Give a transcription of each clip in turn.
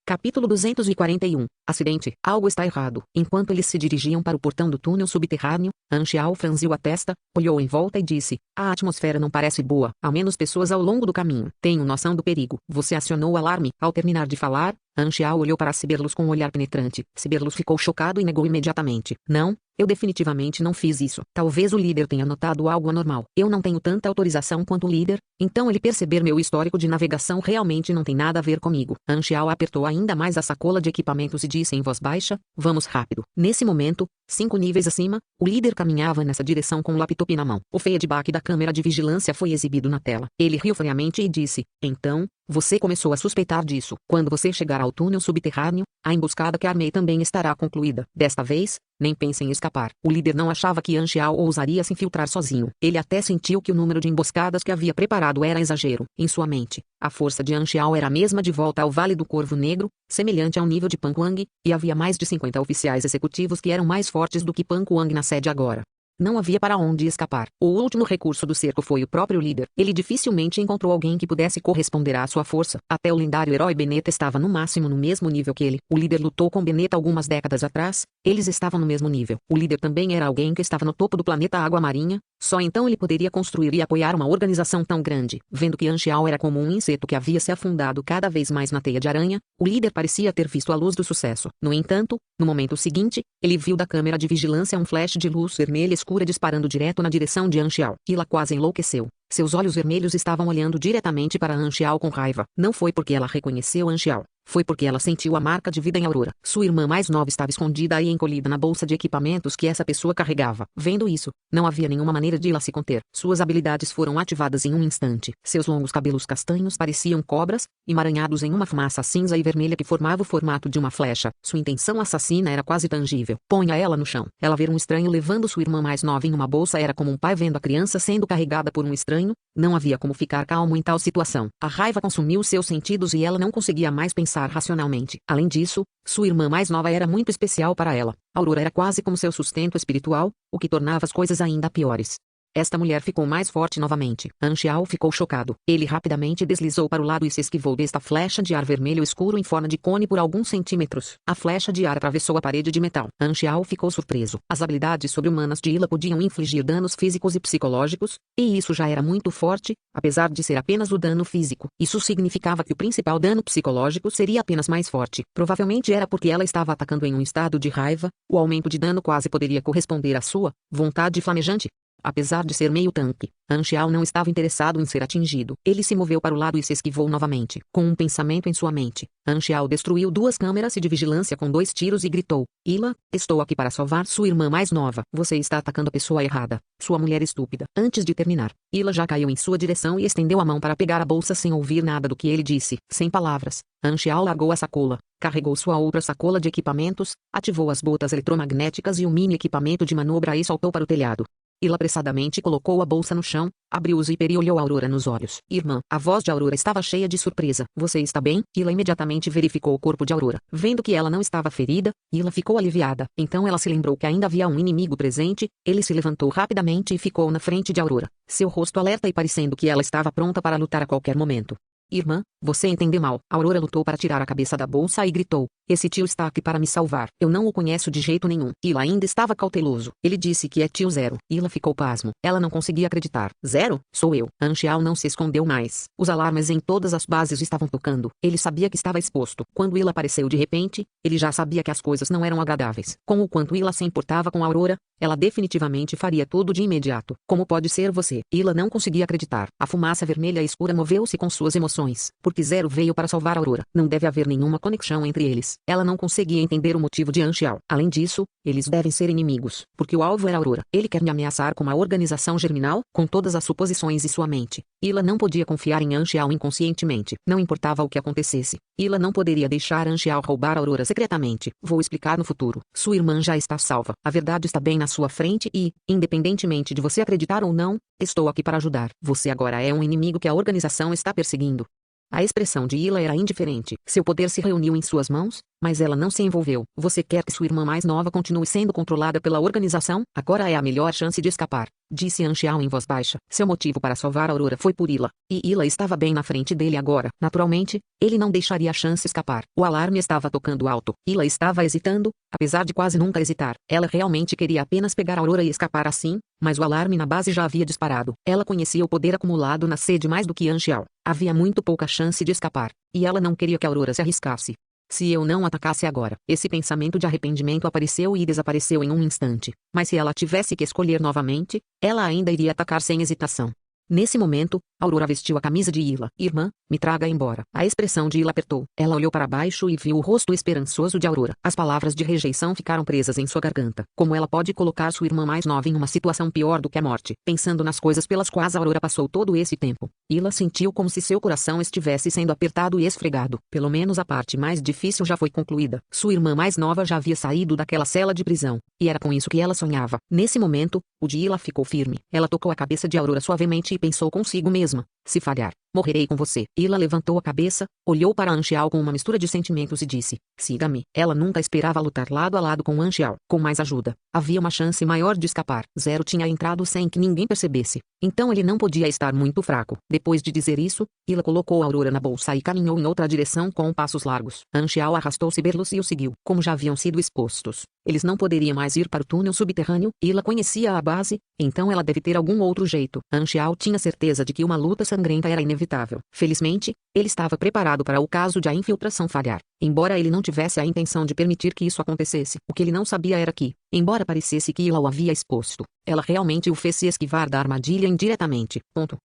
Capítulo 241. Acidente. Algo está errado. Enquanto eles se dirigiam para o portão do túnel subterrâneo, Anxiao franziu a testa, olhou em volta e disse: a atmosfera não parece boa. Há menos pessoas ao longo do caminho. Tenho noção do perigo. Você acionou o alarme. Ao terminar de falar, Anxiao olhou para Siberlus com um olhar penetrante. Siberlus ficou chocado e negou imediatamente. Não, eu definitivamente não fiz isso. Talvez o líder tenha notado algo anormal. Eu não tenho tanta autorização quanto o líder, então ele perceber meu histórico de navegação realmente não tem nada a ver comigo. Anxiao apertou ainda mais a sacola de equipamentos e disse em voz baixa: vamos rápido. Nesse momento, 5 níveis acima, o líder caminhava nessa direção com o laptop na mão. O feedback da câmera de vigilância foi exibido na tela. Ele riu friamente e disse: então, você começou a suspeitar disso. Quando você chegar ao túnel subterrâneo, a emboscada que armei também estará concluída. Desta vez, nem pense em escapar. O líder não achava que Anxiao ousaria se infiltrar sozinho. Ele até sentiu que o número de emboscadas que havia preparado era exagero. Em sua mente, a força de Anxiao era a mesma de volta ao Vale do Corvo Negro, semelhante ao nível de Pan Kuang, e havia mais de 50 oficiais executivos que eram mais fortes do que Pan Kuang na sede agora. Não havia para onde escapar. O último recurso do cerco foi o próprio líder. Ele dificilmente encontrou alguém que pudesse corresponder à sua força. Até o lendário herói Beneta estava no máximo no mesmo nível que ele. O líder lutou com Beneta algumas décadas atrás. Eles estavam no mesmo nível. O líder também era alguém que estava no topo do planeta Água Marinha. Só então ele poderia construir e apoiar uma organização tão grande. Vendo que Anxiao era como um inseto que havia se afundado cada vez mais na teia de aranha, o líder parecia ter visto a luz do sucesso. No entanto, no momento seguinte, ele viu da câmera de vigilância um flash de luz vermelha escura disparando direto na direção de Anxiao. Ela quase enlouqueceu. Seus olhos vermelhos estavam olhando diretamente para Anxiao com raiva. Não foi porque ela reconheceu Anxiao. Foi porque ela sentiu a marca de vida em Aurora. Sua irmã mais nova estava escondida e encolhida na bolsa de equipamentos que essa pessoa carregava. Vendo isso, não havia nenhuma maneira de ela se conter. Suas habilidades foram ativadas em um instante. Seus longos cabelos castanhos pareciam cobras, emaranhados em uma fumaça cinza e vermelha que formava o formato de uma flecha. Sua intenção assassina era quase tangível. Ponha ela no chão. Ela ver um estranho levando sua irmã mais nova em uma bolsa era como um pai vendo a criança sendo carregada por um estranho. Não havia como ficar calmo em tal situação. A raiva consumiu seus sentidos e ela não conseguia mais pensar racionalmente. Além disso, sua irmã mais nova era muito especial para ela. Aurora era quase como seu sustento espiritual, o que tornava as coisas ainda piores. Esta mulher ficou mais forte novamente. Anxiao ficou chocado. Ele rapidamente deslizou para o lado e se esquivou desta flecha de ar vermelho escuro em forma de cone por alguns centímetros. A flecha de ar atravessou a parede de metal. Anxiao ficou surpreso. As habilidades sobre-humanas de Ila podiam infligir danos físicos e psicológicos, e isso já era muito forte, apesar de ser apenas o dano físico. Isso significava que o principal dano psicológico seria apenas mais forte. Provavelmente era porque ela estava atacando em um estado de raiva. O aumento de dano quase poderia corresponder à sua vontade flamejante. Apesar de ser meio tanque, Anxiao não estava interessado em ser atingido. Ele se moveu para o lado e se esquivou novamente. Com um pensamento em sua mente, Anxiao destruiu 2 câmeras de vigilância com 2 tiros e gritou: Ila, estou aqui para salvar sua irmã mais nova. Você está atacando a pessoa errada. Sua mulher estúpida. Antes de terminar, Ila já caiu em sua direção e estendeu a mão para pegar a bolsa sem ouvir nada do que ele disse. Sem palavras, Anxiao largou a sacola, carregou sua outra sacola de equipamentos, ativou as botas eletromagnéticas e o mini equipamento de manobra e saltou para o telhado. Ila apressadamente colocou a bolsa no chão, abriu o zíper e olhou Aurora nos olhos. Irmã, a voz de Aurora estava cheia de surpresa. Você está bem? Ila imediatamente verificou o corpo de Aurora. Vendo que ela não estava ferida, Ila ficou aliviada. Então ela se lembrou que ainda havia um inimigo presente. Ele se levantou rapidamente e ficou na frente de Aurora. Seu rosto alerta e parecendo que ela estava pronta para lutar a qualquer momento. Irmã, você entendeu mal. Aurora lutou para tirar a cabeça da bolsa e gritou: esse tio está aqui para me salvar. Eu não o conheço de jeito nenhum. Ila ainda estava cauteloso. Ele disse que é tio Zero. Ila ficou pasmo. Ela não conseguia acreditar. Zero? Sou eu. Anxiao não se escondeu mais. Os alarmes em todas as bases estavam tocando. Ele sabia que estava exposto. Quando Ila apareceu de repente, ele já sabia que as coisas não eram agradáveis. Com o quanto Ila se importava com Aurora, ela definitivamente faria tudo de imediato. Como pode ser você? Ila não conseguia acreditar. A fumaça vermelha escura moveu-se com suas emoções. Porque Zero veio para salvar Aurora. Não deve haver nenhuma conexão entre eles. Ela não conseguia entender o motivo de Anxiao. Além disso, eles devem ser inimigos. Porque o alvo era Aurora. Ele quer me ameaçar com uma organização germinal, com todas as suposições em sua mente. Ila não podia confiar em Anxiao inconscientemente. Não importava o que acontecesse. Ila não poderia deixar Anxiao roubar Aurora secretamente. Vou explicar no futuro. Sua irmã já está salva. A verdade está bem na sua frente e, independentemente de você acreditar ou não, estou aqui para ajudar. Você agora é um inimigo que a organização está perseguindo. A expressão de Ila era indiferente. Seu poder se reuniu em suas mãos, mas ela não se envolveu. Você quer que sua irmã mais nova continue sendo controlada pela organização? Agora é a melhor chance de escapar, disse Anxiao em voz baixa. Seu motivo para salvar Aurora foi por Ila, e Ila estava bem na frente dele agora. Naturalmente, ele não deixaria a chance escapar. O alarme estava tocando alto. Ila estava hesitando, apesar de quase nunca hesitar. Ela realmente queria apenas pegar Aurora e escapar assim, mas o alarme na base já havia disparado. Ela conhecia o poder acumulado na sede mais do que Anxiao. Havia muito pouca chance de escapar, e ela não queria que Aurora se arriscasse. Se eu não atacasse agora, esse pensamento de arrependimento apareceu e desapareceu em um instante. Mas se ela tivesse que escolher novamente, ela ainda iria atacar sem hesitação. Nesse momento, Aurora vestiu a camisa de Ila. Irmã, me traga embora. A expressão de Ila apertou. Ela olhou para baixo e viu o rosto esperançoso de Aurora. As palavras de rejeição ficaram presas em sua garganta. Como ela pode colocar sua irmã mais nova em uma situação pior do que a morte? Pensando nas coisas pelas quais Aurora passou todo esse tempo, Ila sentiu como se seu coração estivesse sendo apertado e esfregado. Pelo menos a parte mais difícil já foi concluída. Sua irmã mais nova já havia saído daquela cela de prisão, e era com isso que ela sonhava. Nesse momento, o de Ila ficou firme. Ela tocou a cabeça de Aurora suavemente e pensou consigo mesma: se falhar, morrerei com você. Ila levantou a cabeça, olhou para Anxiao com uma mistura de sentimentos e disse: siga-me. Ela nunca esperava lutar lado a lado com Anxiao. Com mais ajuda, havia uma chance maior de escapar. Zero tinha entrado sem que ninguém percebesse. Então ele não podia estar muito fraco. Depois de dizer isso, Ila colocou a Aurora na bolsa e caminhou em outra direção com passos largos. Anxiao arrastou Siberlos e o seguiu. Como já haviam sido expostos, eles não poderiam mais ir para o túnel subterrâneo. Ila conhecia a base, então ela deve ter algum outro jeito. Anxiao tinha certeza de que uma luta sangrenta era inevitável. Felizmente, ele estava preparado para o caso de a infiltração falhar. Embora ele não tivesse a intenção de permitir que isso acontecesse, o que ele não sabia era que, embora parecesse que Ila o havia exposto, ela realmente o fez se esquivar da armadilha indiretamente. Ponto.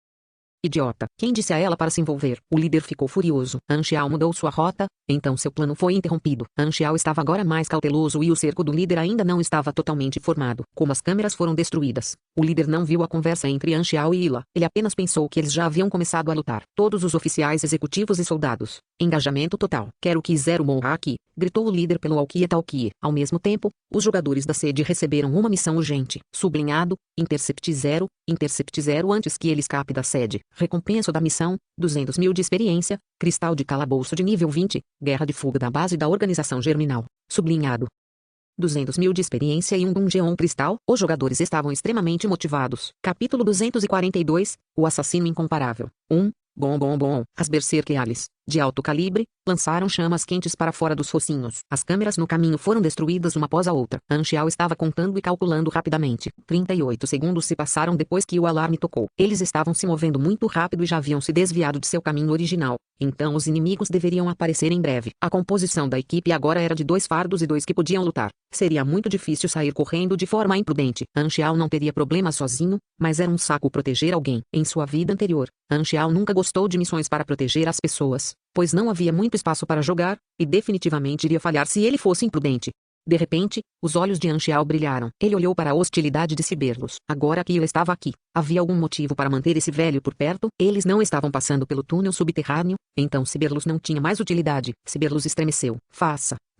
Idiota. Quem disse a ela para se envolver? O líder ficou furioso. Anxiao mudou sua rota, então seu plano foi interrompido. Anxiao estava agora mais cauteloso e o cerco do líder ainda não estava totalmente formado. Como as câmeras foram destruídas, o líder não viu a conversa entre Anxiao e Ila. Ele apenas pensou que eles já haviam começado a lutar. Todos os oficiais executivos e soldados. Engajamento total. Quero que Zero morra aqui, gritou o líder pelo walkie-talkie. Ao mesmo tempo, os jogadores da sede receberam uma missão urgente. Sublinhado: Intercept Zero antes que ele escape da sede. Recompensa da missão: 200 mil de experiência, cristal de calabouço de nível 20, guerra de fuga da base da organização germinal. Sublinhado: 200 mil de experiência e um Dungeon Cristal. Os jogadores estavam extremamente motivados. Capítulo 242, o assassino incomparável. Bom. As Berserkales, de alto calibre, lançaram chamas quentes para fora dos focinhos. As câmeras no caminho foram destruídas uma após a outra. Anxiao estava contando e calculando rapidamente. 38 segundos se passaram depois que o alarme tocou. Eles estavam se movendo muito rápido e já haviam se desviado de seu caminho original. Então os inimigos deveriam aparecer em breve. A composição da equipe agora era de 2 fardos e 2 que podiam lutar. Seria muito difícil sair correndo de forma imprudente. Anxiao não teria problema sozinho, mas era um saco proteger alguém. Em sua vida anterior, Anxiao nunca gostou de missões para proteger as pessoas, pois não havia muito espaço para jogar, e definitivamente iria falhar se ele fosse imprudente. De repente, os olhos de Anxiao brilharam. Ele olhou para a hostilidade de Siberlos. Agora que ele estava aqui, havia algum motivo para manter esse velho por perto? Eles não estavam passando pelo túnel subterrâneo, então Siberlos não tinha mais utilidade. Siberlos estremeceu.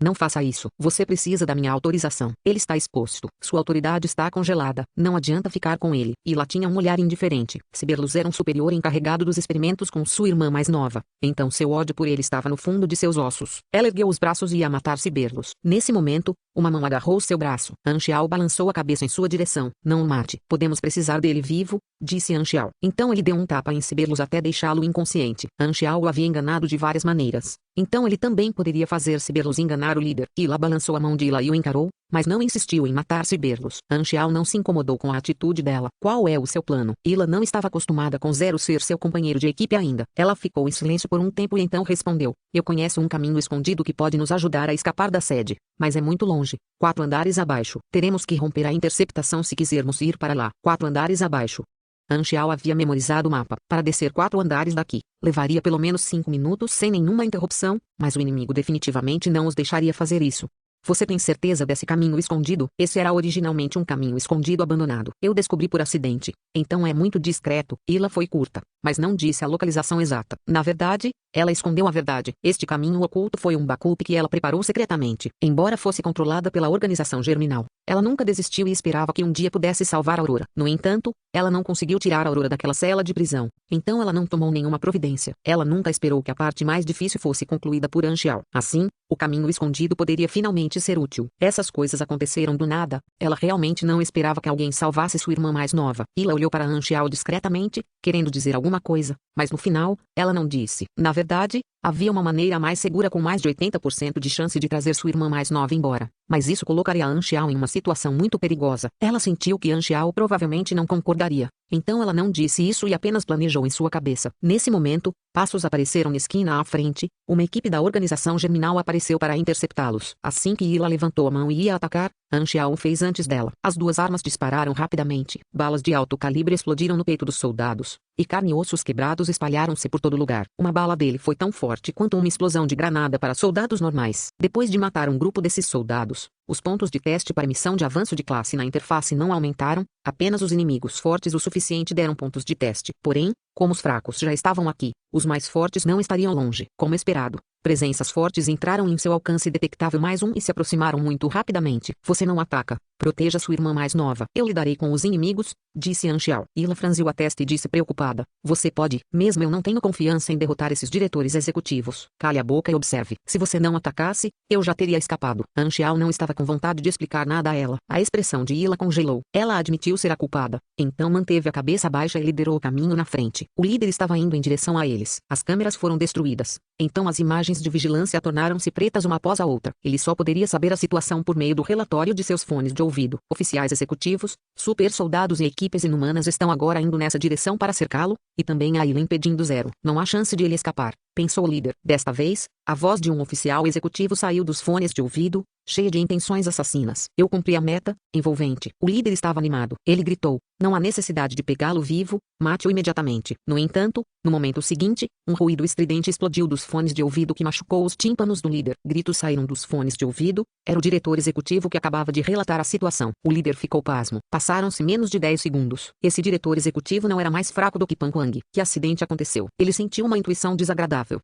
Não faça isso. Você precisa da minha autorização. Ele está exposto. Sua autoridade está congelada. Não adianta ficar com ele. Ila tinha um olhar indiferente. Siberlos era um superior encarregado dos experimentos com sua irmã mais nova. Então seu ódio por ele estava no fundo de seus ossos. Ela ergueu os braços e ia matar Siberlos. Nesse momento, uma mão agarrou seu braço. Anxiao balançou a cabeça em sua direção. Não o mate. Podemos precisar dele vivo, disse Anxiao. Então ele deu um tapa em Siberlos até deixá-lo inconsciente. Anxiao o havia enganado de várias maneiras. Então ele também poderia fazer Siberlos enganar o líder. Ila balançou a mão de Ila e o encarou, mas não insistiu em matar Siberlos. Anxiao não se incomodou com a atitude dela. Qual é o seu plano? Ila não estava acostumada com Zero ser seu companheiro de equipe ainda. Ela ficou em silêncio por um tempo e então respondeu: eu conheço um caminho escondido que pode nos ajudar a escapar da sede, mas é muito longe. 4 andares abaixo. Teremos que romper a interceptação se quisermos ir para lá. 4 andares abaixo. Anxiao havia memorizado o mapa. Para descer 4 andares daqui, levaria pelo menos 5 minutos sem nenhuma interrupção, mas o inimigo definitivamente não os deixaria fazer isso. Você tem certeza desse caminho escondido? Esse era originalmente um caminho escondido abandonado. Eu descobri por acidente. Então é muito discreto. Ila foi curta, mas não disse a localização exata. Na verdade, ela escondeu a verdade. Este caminho oculto foi um backup que ela preparou secretamente. Embora fosse controlada pela organização germinal, ela nunca desistiu e esperava que um dia pudesse salvar Aurora. No entanto, ela não conseguiu tirar Aurora daquela cela de prisão. Então ela não tomou nenhuma providência. Ela nunca esperou que a parte mais difícil fosse concluída por Anxiao. Assim, O caminho escondido poderia finalmente ser útil. Essas coisas aconteceram do nada. Ela realmente não esperava que alguém salvasse sua irmã mais nova. Hila olhou para Anxiao discretamente, querendo dizer alguma coisa, mas no final, ela não disse. Na verdade, havia uma maneira mais segura com mais de 80% de chance de trazer sua irmã mais nova embora. Mas isso colocaria Anxiao em uma situação muito perigosa. Ela sentiu que Anxiao provavelmente não concordaria. Então ela não disse isso e apenas planejou em sua cabeça. Nesse momento, passos apareceram na esquina à frente. Uma equipe da organização germinal apareceu para interceptá-los. Assim que Hila levantou a mão e ia atacar, Anxiao fez antes dela. As duas armas dispararam rapidamente. Balas de alto calibre explodiram no peito dos soldados, e carne e ossos quebrados espalharam-se por todo lugar. Uma bala dele foi tão forte quanto uma explosão de granada para soldados normais. Depois de matar um grupo desses soldados, os pontos de teste para missão de avanço de classe na interface não aumentaram, apenas os inimigos fortes o suficiente deram pontos de teste. Porém, como os fracos já estavam aqui, os mais fortes não estariam longe. Como esperado, presenças fortes entraram em seu alcance detectável mais um e se aproximaram muito rapidamente. Você não ataca. Proteja sua irmã mais nova. Eu lidarei com os inimigos, disse Anxiao. Hila franziu a testa e disse preocupada. Você pode, mesmo eu não tenho confiança em derrotar esses diretores executivos. Cale a boca e observe. Se você não atacasse, eu já teria escapado. Anxiao não estava com vontade de explicar nada a ela. A expressão de Hila congelou. Ela admitiu ser a culpada. Então manteve a cabeça baixa e liderou o caminho na frente. O líder estava indo em direção a eles. As câmeras foram destruídas. Então as imagens de vigilância tornaram-se pretas uma após a outra. Ele só poderia saber a situação por meio do relatório de seus fones de ouvido. Oficiais executivos, super soldados e equipes inumanas estão agora indo nessa direção para cercá-lo, e também a Hila impedindo Zero. Não há chance de ele escapar, pensou o líder. Desta vez, a voz de um oficial executivo saiu dos fones de ouvido, cheia de intenções assassinas. Eu cumpri a meta, envolvente. O líder estava animado. Ele gritou. Não há necessidade de pegá-lo vivo, mate-o imediatamente. No entanto, no momento seguinte, um ruído estridente explodiu dos fones de ouvido que machucou os tímpanos do líder. Gritos saíram dos fones de ouvido. Era o diretor executivo que acabava de relatar a situação. O líder ficou pasmo. Passaram-se menos de 10 segundos. Esse diretor executivo não era mais fraco do que Pan Kuang. Que acidente aconteceu? Ele sentiu uma intuição desagradável.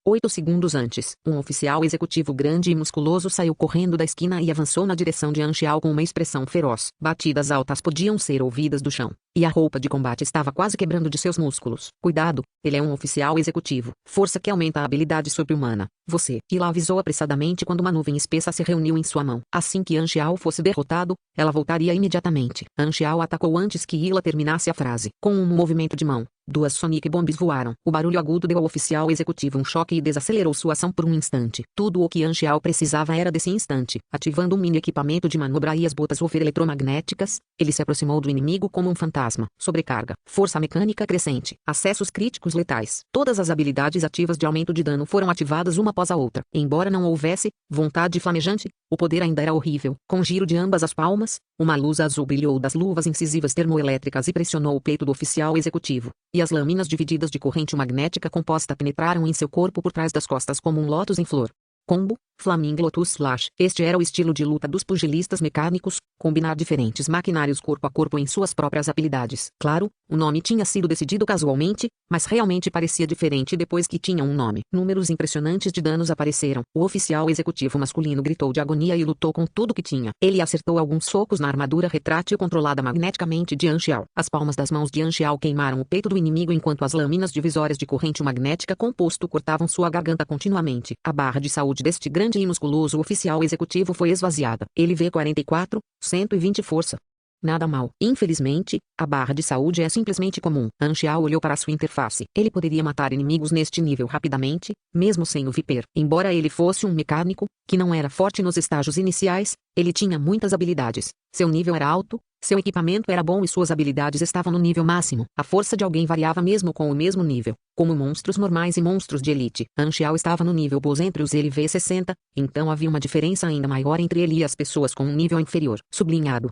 8 segundos antes, um oficial executivo grande e musculoso saiu correndo da esquina e avançou na direção de Anxiao com uma expressão feroz. Batidas altas podiam ser ouvidas do chão, e a roupa de combate estava quase quebrando de seus músculos. Cuidado, ele é um oficial executivo. Força que aumenta a habilidade sobre-humana. Você. Hila avisou apressadamente quando uma nuvem espessa se reuniu em sua mão. Assim que Anxiao fosse derrotado, ela voltaria imediatamente. Anxiao atacou antes que Hila terminasse a frase. Com um movimento de mão, 2 Sonic Bombs voaram. O barulho agudo deu ao oficial executivo um choque e desacelerou sua ação por um instante. Tudo o que Anxiao precisava era desse instante. Ativando um mini equipamento de manobra e as botas over eletromagnéticas, ele se aproximou do inimigo como um fantasma. Sobrecarga. Força mecânica crescente. Acessos críticos letais. Todas as habilidades ativas de aumento de dano foram ativadas uma após a outra. Embora não houvesse vontade flamejante, o poder ainda era horrível. Com giro de ambas as palmas, uma luz azul brilhou das luvas incisivas termoelétricas e pressionou o peito do oficial executivo. E as lâminas divididas de corrente magnética composta penetraram em seu corpo por trás das costas como um lótus em flor. Combo, Flaming Lotus Slash. Este era o estilo de luta dos pugilistas mecânicos, combinar diferentes maquinários corpo a corpo em suas próprias habilidades. Claro, o nome tinha sido decidido casualmente, mas realmente parecia diferente depois que tinha um nome. Números impressionantes de danos apareceram. O oficial executivo masculino gritou de agonia e lutou com tudo que tinha. Ele acertou alguns socos na armadura retrátil controlada magneticamente de Anxiao. As palmas das mãos de Anxiao queimaram o peito do inimigo enquanto as lâminas divisórias de corrente magnética composto cortavam sua garganta continuamente. A barra de saúde deste grande e musculoso oficial executivo foi esvaziada. Ele vê 44, 120 força. Nada mal. Infelizmente, a barra de saúde é simplesmente comum. Anxiao olhou para sua interface. Ele poderia matar inimigos neste nível rapidamente, mesmo sem o Viper. Embora ele fosse um mecânico, que não era forte nos estágios iniciais, ele tinha muitas habilidades. Seu nível era alto, seu equipamento era bom e suas habilidades estavam no nível máximo. A força de alguém variava mesmo com o mesmo nível, como monstros normais e monstros de elite. Anxiao estava no nível boss entre os LV60, então havia uma diferença ainda maior entre ele e as pessoas com um nível inferior. Sublinhado.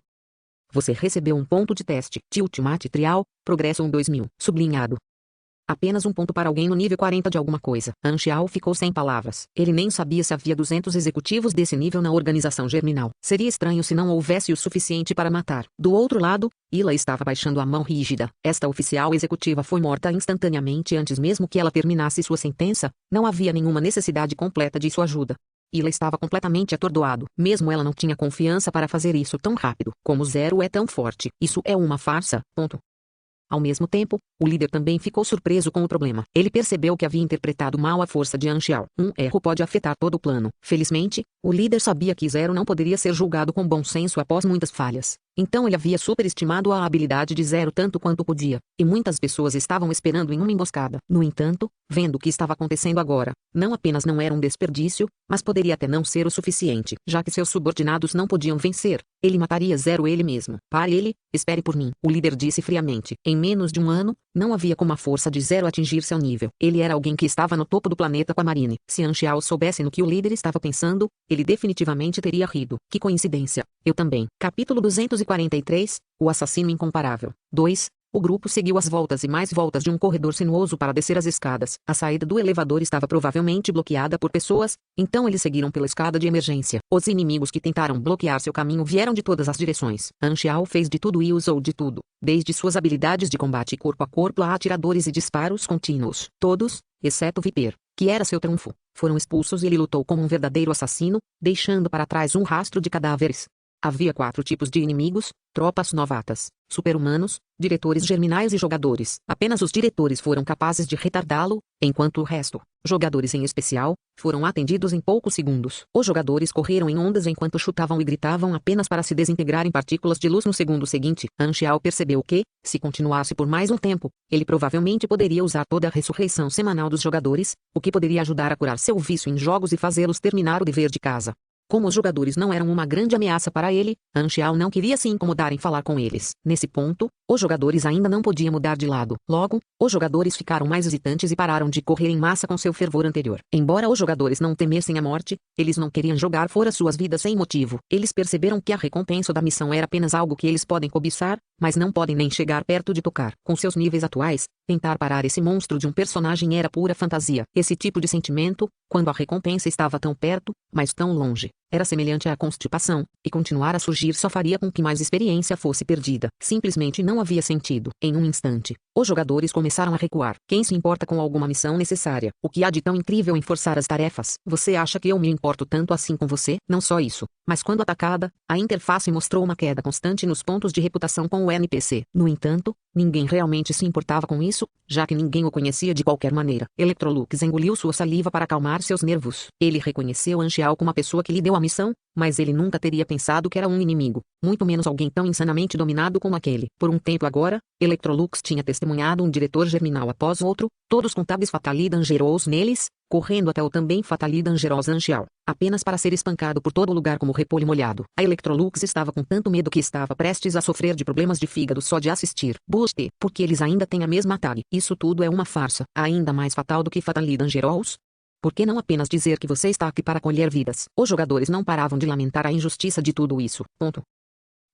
Você recebeu um ponto de teste. Ultimate Trial, Progresso 2000. Sublinhado. Apenas um ponto para alguém no nível 40 de alguma coisa. Anxiao ficou sem palavras. Ele nem sabia se havia 200 executivos desse nível na organização germinal. Seria estranho se não houvesse o suficiente para matar. Do outro lado, Hila estava baixando a mão rígida. Esta oficial executiva foi morta instantaneamente antes mesmo que ela terminasse sua sentença. Não havia nenhuma necessidade completa de sua ajuda. Hila estava completamente atordoado. Mesmo ela não tinha confiança para fazer isso tão rápido. Como Zero é tão forte. Isso é uma farsa. Ao mesmo tempo, o líder também ficou surpreso com o problema. Ele percebeu que havia interpretado mal a força de Anxiao. Um erro pode afetar todo o plano. Felizmente, o líder sabia que Zero não poderia ser julgado com bom senso após muitas falhas. Então ele havia superestimado a habilidade de Zero tanto quanto podia, e muitas pessoas estavam esperando em uma emboscada. No entanto, vendo o que estava acontecendo agora, não apenas não era um desperdício, mas poderia até não ser o suficiente. Já que seus subordinados não podiam vencer, ele mataria Zero ele mesmo. Pare ele, espere por mim, o líder disse friamente. Em menos de um ano, não havia como a força de Zero atingir seu nível. Ele era alguém que estava no topo do planeta com a Marine. Se Anxiao soubesse no que o líder estava pensando, ele definitivamente teria rido. Que coincidência. Eu também. Capítulo 243, O Assassino Incomparável. 2. O grupo seguiu as voltas e mais voltas de um corredor sinuoso para descer as escadas. A saída do elevador estava provavelmente bloqueada por pessoas, então eles seguiram pela escada de emergência. Os inimigos que tentaram bloquear seu caminho vieram de todas as direções. Anxiao fez de tudo e usou de tudo, desde suas habilidades de combate corpo a corpo a atiradores e disparos contínuos. Todos, exceto Viper, que era seu trunfo, foram expulsos e ele lutou como um verdadeiro assassino, deixando para trás um rastro de cadáveres. Havia 4 tipos de inimigos: tropas novatas, super-humanos, diretores germinais e jogadores. Apenas os diretores foram capazes de retardá-lo, enquanto o resto, jogadores em especial, foram atendidos em poucos segundos. Os jogadores correram em ondas enquanto chutavam e gritavam apenas para se desintegrar em partículas de luz no segundo seguinte. Anxiao percebeu que, se continuasse por mais um tempo, ele provavelmente poderia usar toda a ressurreição semanal dos jogadores, o que poderia ajudar a curar seu vício em jogos e fazê-los terminar o dever de casa. Como os jogadores não eram uma grande ameaça para ele, Anxiao não queria se incomodar em falar com eles. Nesse ponto, os jogadores ainda não podiam mudar de lado. Logo, os jogadores ficaram mais hesitantes e pararam de correr em massa com seu fervor anterior. Embora os jogadores não temessem a morte, eles não queriam jogar fora suas vidas sem motivo. Eles perceberam que a recompensa da missão era apenas algo que eles podem cobiçar, mas não podem nem chegar perto de tocar. Com seus níveis atuais, tentar parar esse monstro de um personagem era pura fantasia. Esse tipo de sentimento, quando a recompensa estava tão perto, mas tão longe, era semelhante à constipação, e continuar a surgir só faria com que mais experiência fosse perdida. Simplesmente não havia sentido. Em um instante, os jogadores começaram a recuar. Quem se importa com alguma missão necessária? O que há de tão incrível em forçar as tarefas? Você acha que eu me importo tanto assim com você? Não só isso, mas quando atacada, a interface mostrou uma queda constante nos pontos de reputação com o NPC. No entanto, ninguém realmente se importava com isso, já que ninguém o conhecia de qualquer maneira. Electrolux engoliu sua saliva para acalmar seus nervos. Ele reconheceu Anxiao como a pessoa que lhe deu a missão, mas ele nunca teria pensado que era um inimigo, muito menos alguém tão insanamente dominado como aquele. Por um tempo agora, Electrolux tinha testemunhado um diretor germinal após outro, todos com tabs Fatali Dangerous neles, correndo até o também Fatali Dangerous Anxiao, apenas para ser espancado por todo lugar como repolho molhado. A Electrolux estava com tanto medo que estava prestes a sofrer de problemas de fígado só de assistir. Buste, porque eles ainda têm a mesma tag. Isso tudo é uma farsa, ainda mais fatal do que Fatali Dangerous? Por que não apenas dizer que você está aqui para colher vidas? Os jogadores não paravam de lamentar a injustiça de tudo isso. Ponto.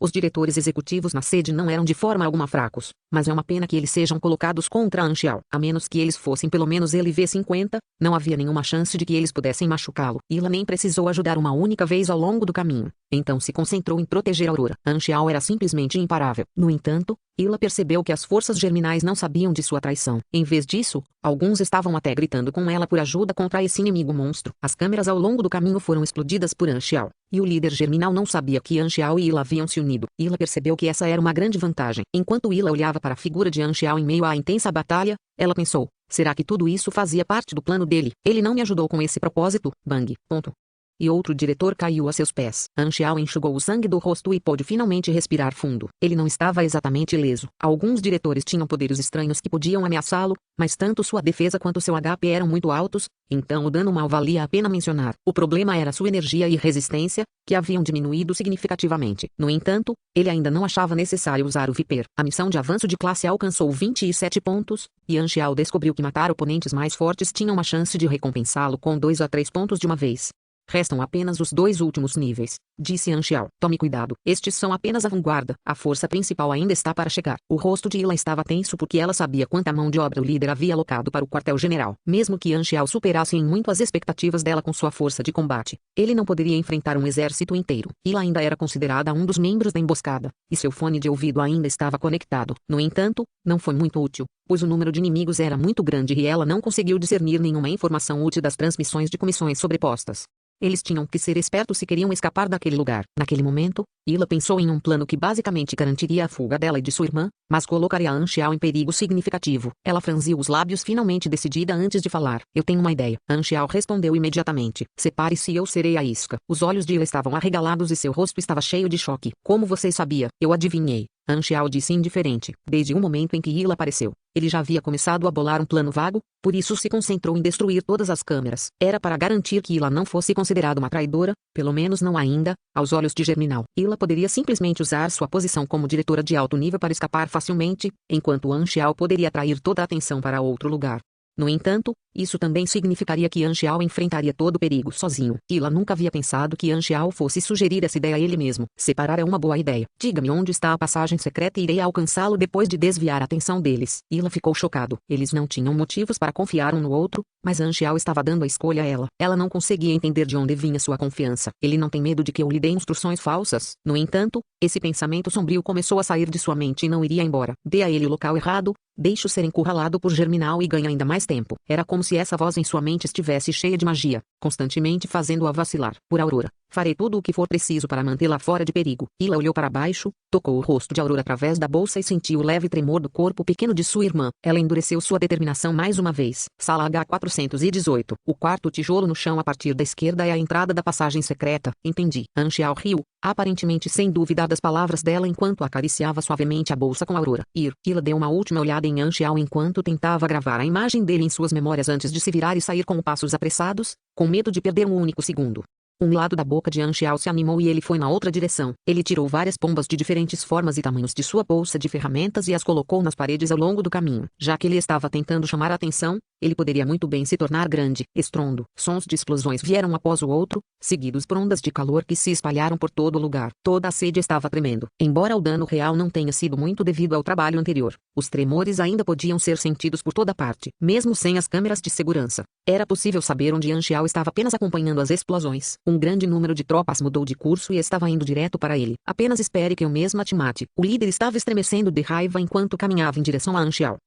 Os diretores executivos na sede não eram de forma alguma fracos, mas é uma pena que eles sejam colocados contra Anxiao. A menos que eles fossem pelo menos LV50, não havia nenhuma chance de que eles pudessem machucá-lo. Ila nem precisou ajudar uma única vez ao longo do caminho, então se concentrou em proteger Aurora. Anxiao era simplesmente imparável. No entanto, Ila percebeu que as forças germinais não sabiam de sua traição. Em vez disso, alguns estavam até gritando com ela por ajuda contra esse inimigo monstro. As câmeras ao longo do caminho foram explodidas por Anxiao, e o líder germinal não sabia que Anxiao e Ila haviam se unido. Ila percebeu que essa era uma grande vantagem. Enquanto Ila olhava para a figura de Anxiao em meio à intensa batalha, ela pensou: será que tudo isso fazia parte do plano dele? Ele não me ajudou com esse propósito, Bang. Ponto. E outro diretor caiu a seus pés. Anxiao enxugou o sangue do rosto e pôde finalmente respirar fundo. Ele não estava exatamente ileso. Alguns diretores tinham poderes estranhos que podiam ameaçá-lo, mas tanto sua defesa quanto seu HP eram muito altos, então o dano mal valia a pena mencionar. O problema era sua energia e resistência, que haviam diminuído significativamente. No entanto, ele ainda não achava necessário usar o Viper. A missão de avanço de classe alcançou 27 pontos, e Anxiao descobriu que matar oponentes mais fortes tinha uma chance de recompensá-lo com 2 a 3 pontos de uma vez. Restam apenas os 2 últimos níveis, disse Anxiao. Tome cuidado, estes são apenas a vanguarda. A força principal ainda está para chegar. O rosto de Ila estava tenso porque ela sabia quanta mão de obra o líder havia alocado para o quartel-general. Mesmo que Anxiao superasse em muito as expectativas dela com sua força de combate, ele não poderia enfrentar um exército inteiro. Ila ainda era considerada um dos membros da emboscada, e seu fone de ouvido ainda estava conectado. No entanto, não foi muito útil, pois o número de inimigos era muito grande e ela não conseguiu discernir nenhuma informação útil das transmissões de comissões sobrepostas. Eles tinham que ser espertos se queriam escapar daquele lugar. Naquele momento, Hila pensou em um plano que basicamente garantiria a fuga dela e de sua irmã, mas colocaria a Anxiao em perigo significativo. Ela franziu os lábios finalmente decidida antes de falar. Eu tenho uma ideia. Anxiao respondeu imediatamente. Separe-se e eu serei a isca. Os olhos de Hila estavam arregalados e seu rosto estava cheio de choque. Como você sabia? Eu adivinhei. Anxiao disse indiferente. Desde o momento em que Hila apareceu, ele já havia começado a bolar um plano vago, por isso se concentrou em destruir todas as câmeras. Era para garantir que Hila não fosse considerada uma traidora, pelo menos não ainda, aos olhos de Germinal. Hila poderia simplesmente usar sua posição como diretora de alto nível para escapar facilmente, enquanto Anxiao poderia atrair toda a atenção para outro lugar. No entanto, isso também significaria que Anxiao enfrentaria todo o perigo sozinho. Hila nunca havia pensado que Anxiao fosse sugerir essa ideia a ele mesmo. Separar é uma boa ideia. Diga-me onde está a passagem secreta e irei alcançá-lo depois de desviar a atenção deles. Hila ficou chocado. Eles não tinham motivos para confiar um no outro, mas Anxiao estava dando a escolha a ela. Ela não conseguia entender de onde vinha sua confiança. Ele não tem medo de que eu lhe dê instruções falsas. No entanto, esse pensamento sombrio começou a sair de sua mente e não iria embora. Dê a ele o local errado, deixe-o ser encurralado por Germinal e ganhe ainda mais tempo. Era como se essa voz em sua mente estivesse cheia de magia, constantemente fazendo-a vacilar. Por Aurora, farei tudo o que for preciso para mantê-la fora de perigo. Hila olhou para baixo, tocou o rosto de Aurora através da bolsa e sentiu o leve tremor do corpo pequeno de sua irmã. Ela endureceu sua determinação mais uma vez. Sala H418. O quarto tijolo no chão a partir da esquerda é a entrada da passagem secreta. Entendi. Anxiao riu, aparentemente sem duvidar das palavras dela enquanto acariciava suavemente a bolsa com Aurora. Hila deu uma última olhada em Anxiao enquanto tentava gravar a imagem dele em suas memórias antes de se virar e sair com passos apressados, com medo de perder um único segundo. Um lado da boca de Anxiao se animou e ele foi na outra direção. Ele tirou várias pombas de diferentes formas e tamanhos de sua bolsa de ferramentas e as colocou nas paredes ao longo do caminho. Já que ele estava tentando chamar a atenção, ele poderia muito bem se tornar grande. Estrondo. Sons de explosões vieram após o outro, seguidos por ondas de calor que se espalharam por todo o lugar. Toda a sede estava tremendo. Embora o dano real não tenha sido muito devido ao trabalho anterior, os tremores ainda podiam ser sentidos por toda parte, mesmo sem as câmeras de segurança. Era possível saber onde Anxiao estava apenas acompanhando as explosões. Um grande número de tropas mudou de curso e estava indo direto para ele. Apenas espere que eu mesma te mate. O líder estava estremecendo de raiva enquanto caminhava em direção a Anxiao.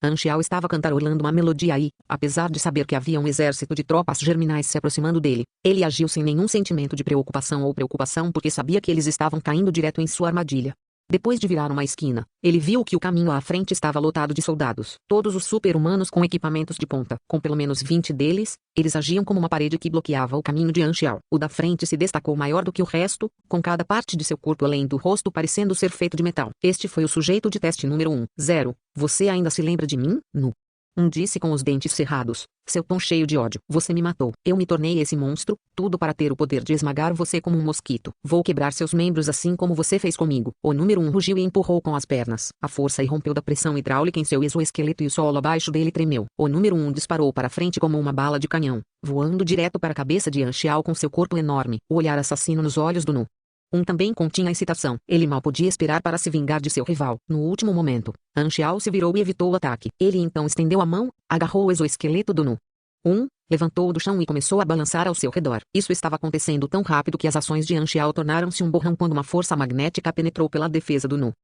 Anxiao estava cantarolando uma melodia e, apesar de saber que havia um exército de tropas germinais se aproximando dele, ele agiu sem nenhum sentimento de preocupação porque sabia que eles estavam caindo direto em sua armadilha. Depois de virar uma esquina, ele viu que o caminho à frente estava lotado de soldados, todos os super-humanos com equipamentos de ponta. Com pelo menos 20 deles, eles agiam como uma parede que bloqueava o caminho de Anxiao. O da frente se destacou maior do que o resto, com cada parte de seu corpo além do rosto parecendo ser feito de metal. Este foi o sujeito de teste número 1. 0. Você ainda se lembra de mim? Disse com os dentes cerrados, seu tom cheio de ódio. Você me matou. Eu me tornei esse monstro, tudo para ter o poder de esmagar você como um mosquito. Vou quebrar seus membros assim como você fez comigo. O número 1 rugiu e empurrou com as pernas. A força irrompeu da pressão hidráulica em seu exoesqueleto e o solo abaixo dele tremeu. O número 1 disparou para frente como uma bala de canhão, voando direto para a cabeça de Anxiao com seu corpo enorme. O olhar assassino nos olhos do Nu. Também continha excitação. Ele mal podia esperar para se vingar de seu rival. No último momento, Anxiao se virou e evitou o ataque. Ele então estendeu a mão, agarrou o exoesqueleto do Nu. Levantou-o do chão e começou a balançar ao seu redor. Isso estava acontecendo tão rápido que as ações de Anxiao tornaram-se um borrão quando uma força magnética penetrou pela defesa do Nu.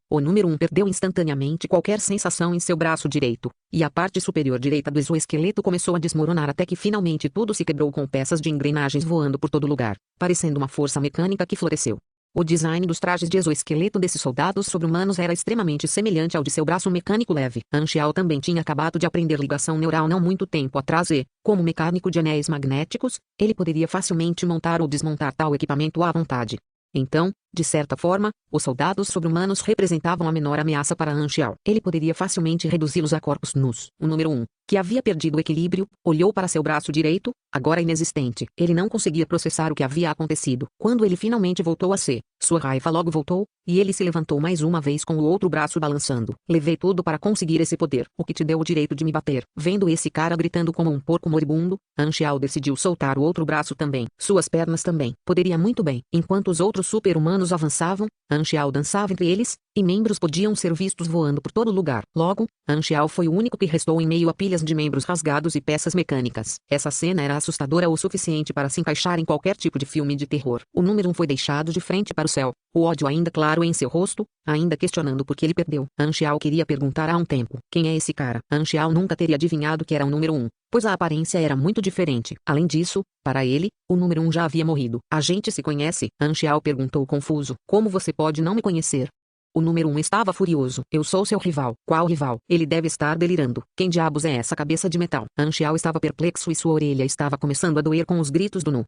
O número 1 perdeu instantaneamente qualquer sensação em seu braço direito, e a parte superior direita do exoesqueleto começou a desmoronar até que finalmente tudo se quebrou com peças de engrenagens voando por todo lugar, parecendo uma força mecânica que floresceu. O design dos trajes de exoesqueleto desses soldados sobre-humanos era extremamente semelhante ao de seu braço mecânico leve. Anxiao também tinha acabado de aprender ligação neural não muito tempo atrás e, como mecânico de anéis magnéticos, ele poderia facilmente montar ou desmontar tal equipamento à vontade. Então, de certa forma, os soldados sobre-humanos representavam a menor ameaça para Anxiao. Ele poderia facilmente reduzi-los a corpos nus. O número 1, que havia perdido o equilíbrio, olhou para seu braço direito, agora inexistente. Ele não conseguia processar o que havia acontecido. Quando ele finalmente voltou a si, sua raiva logo voltou, e ele se levantou mais uma vez com o outro braço balançando. Levei tudo para conseguir esse poder. O que te deu o direito de me bater? Vendo esse cara gritando como um porco moribundo, Anxiao decidiu soltar o outro braço também. Suas pernas também. Poderia muito bem. Enquanto os outros super-humanos avançavam, Anxiao dançava entre eles, e membros podiam ser vistos voando por todo lugar. Logo, Anxiao foi o único que restou em meio a pilhas de membros rasgados e peças mecânicas. Essa cena era assustadora o suficiente para se encaixar em qualquer tipo de filme de terror. O número 1 foi deixado de frente para o céu, o ódio ainda claro em seu rosto, ainda questionando por que ele perdeu. Anxiao queria perguntar há um tempo: quem é esse cara? Anxiao nunca teria adivinhado que era o número 1, pois a aparência era muito diferente. Além disso, para ele, o número 1 já havia morrido. A gente se conhece? Anxiao perguntou confuso. Como você pode não me conhecer? O número 1 estava furioso. Eu sou seu rival. Qual rival? Ele deve estar delirando. Quem diabos é essa cabeça de metal? Anxiao estava perplexo e sua orelha estava começando a doer com os gritos do Nu.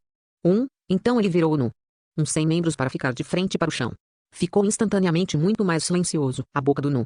Então ele virou o Nu. Uns 100 membros para ficar de frente para o chão. Ficou instantaneamente muito mais silencioso. A boca do Nu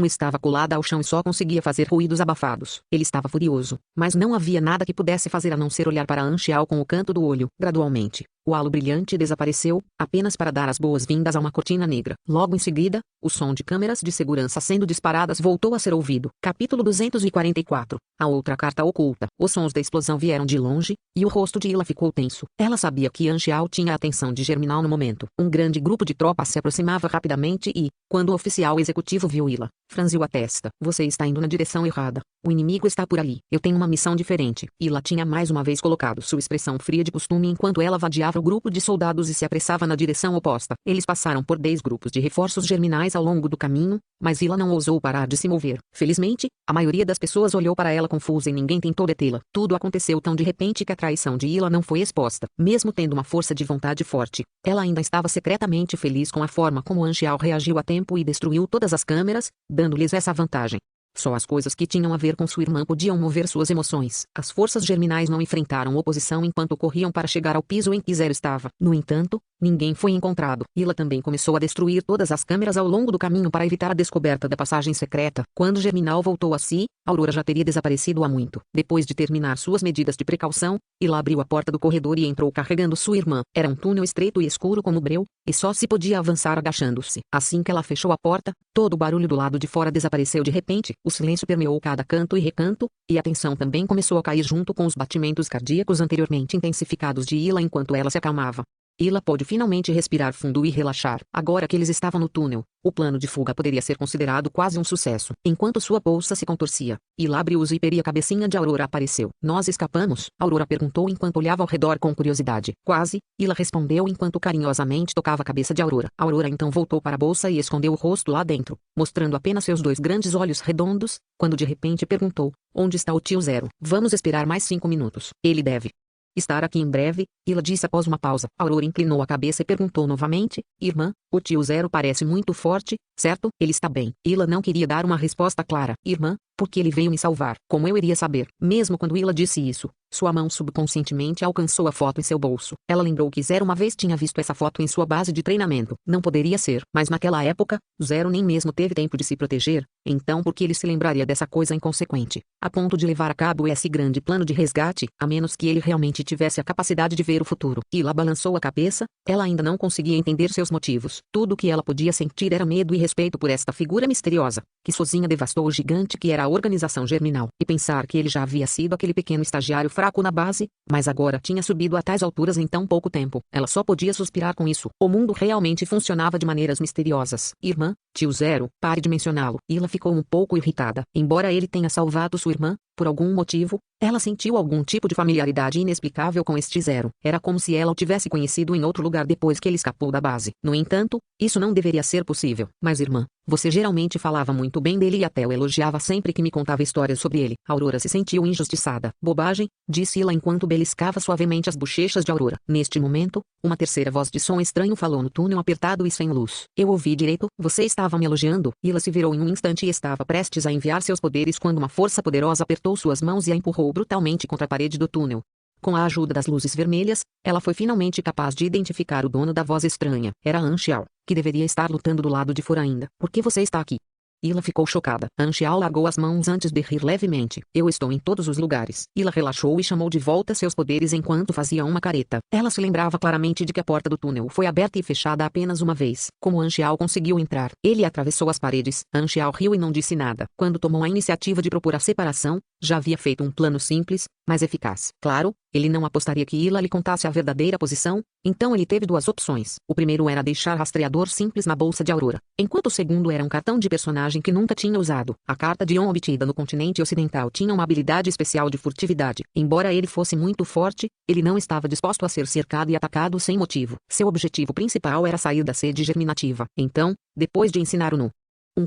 estava colada ao chão e só conseguia fazer ruídos abafados. Ele estava furioso, mas não havia nada que pudesse fazer a não ser olhar para Anxiao com o canto do olho. Gradualmente, o halo brilhante desapareceu, apenas para dar as boas-vindas a uma cortina negra. Logo em seguida, o som de câmeras de segurança sendo disparadas voltou a ser ouvido. Capítulo 244. A outra carta oculta. Os sons da explosão vieram de longe, e o rosto de Ila ficou tenso. Ela sabia que Anxiao tinha a atenção de Germinal no momento. Um grande grupo de tropas se aproximava rapidamente e, quando o oficial executivo viu Ila, franziu a testa. Você está indo na direção errada. O inimigo está por ali. Eu tenho uma missão diferente. Ila tinha mais uma vez colocado sua expressão fria de costume enquanto ela vadiava o grupo de soldados e se apressava na direção oposta. Eles passaram por 10 grupos de reforços germinais ao longo do caminho, mas Ila não ousou parar de se mover. Felizmente, a maioria das pessoas olhou para ela confusa e ninguém tentou detê-la. Tudo aconteceu tão de repente que a traição de Ila não foi exposta. Mesmo tendo uma força de vontade forte, ela ainda estava secretamente feliz com a forma como Anxiao reagiu a tempo e destruiu todas as câmeras, dando-lhes essa vantagem. Só as coisas que tinham a ver com sua irmã podiam mover suas emoções. As forças germinais não enfrentaram oposição enquanto corriam para chegar ao piso em que Zero estava. No entanto, ninguém foi encontrado. Ila também começou a destruir todas as câmeras ao longo do caminho para evitar a descoberta da passagem secreta. Quando Germinal voltou a si, Aurora já teria desaparecido há muito. Depois de terminar suas medidas de precaução, Ila abriu a porta do corredor e entrou carregando sua irmã. Era um túnel estreito e escuro como breu, e só se podia avançar agachando-se. Assim que ela fechou a porta, todo o barulho do lado de fora desapareceu de repente. O silêncio permeou cada canto e recanto, e a tensão também começou a cair junto com os batimentos cardíacos anteriormente intensificados de Ila enquanto ela se acalmava. Ila pôde finalmente respirar fundo e relaxar. Agora que eles estavam no túnel, o plano de fuga poderia ser considerado quase um sucesso. Enquanto sua bolsa se contorcia, Ila abriu o zíper e a cabecinha de Aurora apareceu. Nós escapamos? Aurora perguntou enquanto olhava ao redor com curiosidade. Quase, Ila respondeu enquanto carinhosamente tocava a cabeça de Aurora. Aurora então voltou para a bolsa e escondeu o rosto lá dentro, mostrando apenas seus 2 grandes olhos redondos, quando de repente perguntou: onde está o tio Zero? Vamos esperar mais 5 minutos. Ele deve estar aqui em breve, Ila disse após uma pausa. Aurora inclinou a cabeça e perguntou novamente: irmã, o tio Zero parece muito forte, certo? Ele está bem. Ila não queria dar uma resposta clara. Irmã, porque ele veio me salvar. Como eu iria saber? Mesmo quando Ila disse isso, sua mão subconscientemente alcançou a foto em seu bolso. Ela lembrou que Zero uma vez tinha visto essa foto em sua base de treinamento. Não poderia ser, mas naquela época, Zero nem mesmo teve tempo de se proteger, então por que ele se lembraria dessa coisa inconsequente, a ponto de levar a cabo esse grande plano de resgate, a menos que ele realmente tivesse a capacidade de ver o futuro? Ila balançou a cabeça, ela ainda não conseguia entender seus motivos. Tudo o que ela podia sentir era medo e respeito por esta figura misteriosa, que sozinha devastou o gigante que era a organização germinal, e pensar que ele já havia sido aquele pequeno estagiário fraco na base, mas agora tinha subido a tais alturas em tão pouco tempo. Ela só podia suspirar com isso. O mundo realmente funcionava de maneiras misteriosas. Irmã, tio Zero, pare de mencioná-lo. Ila ficou um pouco irritada. Embora ele tenha salvado sua irmã, por algum motivo, ela sentiu algum tipo de familiaridade inexplicável com este Zero. Era como se ela o tivesse conhecido em outro lugar depois que ele escapou da base. No entanto, isso não deveria ser possível. Mas irmã, você geralmente falava muito bem dele e até o elogiava sempre que me contava histórias sobre ele. Aurora se sentiu injustiçada. Bobagem, disse Ila enquanto beliscava suavemente as bochechas de Aurora. Neste momento, uma terceira voz de som estranho falou no túnel apertado e sem luz. Eu ouvi direito? Você estava me elogiando? Ila se virou em um instante e estava prestes a enviar seus poderes quando uma força poderosa apertou suas mãos e a empurrou brutalmente contra a parede do túnel. Com a ajuda das luzes vermelhas, ela foi finalmente capaz de identificar o dono da voz estranha. Era Anxiao, que deveria estar lutando do lado de fora ainda. Por que você está aqui? Ila ficou chocada. Anxiao largou as mãos antes de rir levemente. Eu estou em todos os lugares. Ila relaxou e chamou de volta seus poderes enquanto fazia uma careta. Ela se lembrava claramente de que a porta do túnel foi aberta e fechada apenas uma vez. Como Anxiao conseguiu entrar? Ele atravessou as paredes. Anxiao riu e não disse nada. Quando tomou a iniciativa de propor a separação, já havia feito um plano simples, mais eficaz. Claro, ele não apostaria que Ila lhe contasse a verdadeira posição, então ele teve duas opções. O primeiro era deixar rastreador simples na bolsa de Aurora, enquanto o segundo era um cartão de personagem que nunca tinha usado. A carta de On obtida no continente ocidental tinha uma habilidade especial de furtividade. Embora ele fosse muito forte, ele não estava disposto a ser cercado e atacado sem motivo. Seu objetivo principal era sair da sede germinativa. Então, depois de ensinar o Nu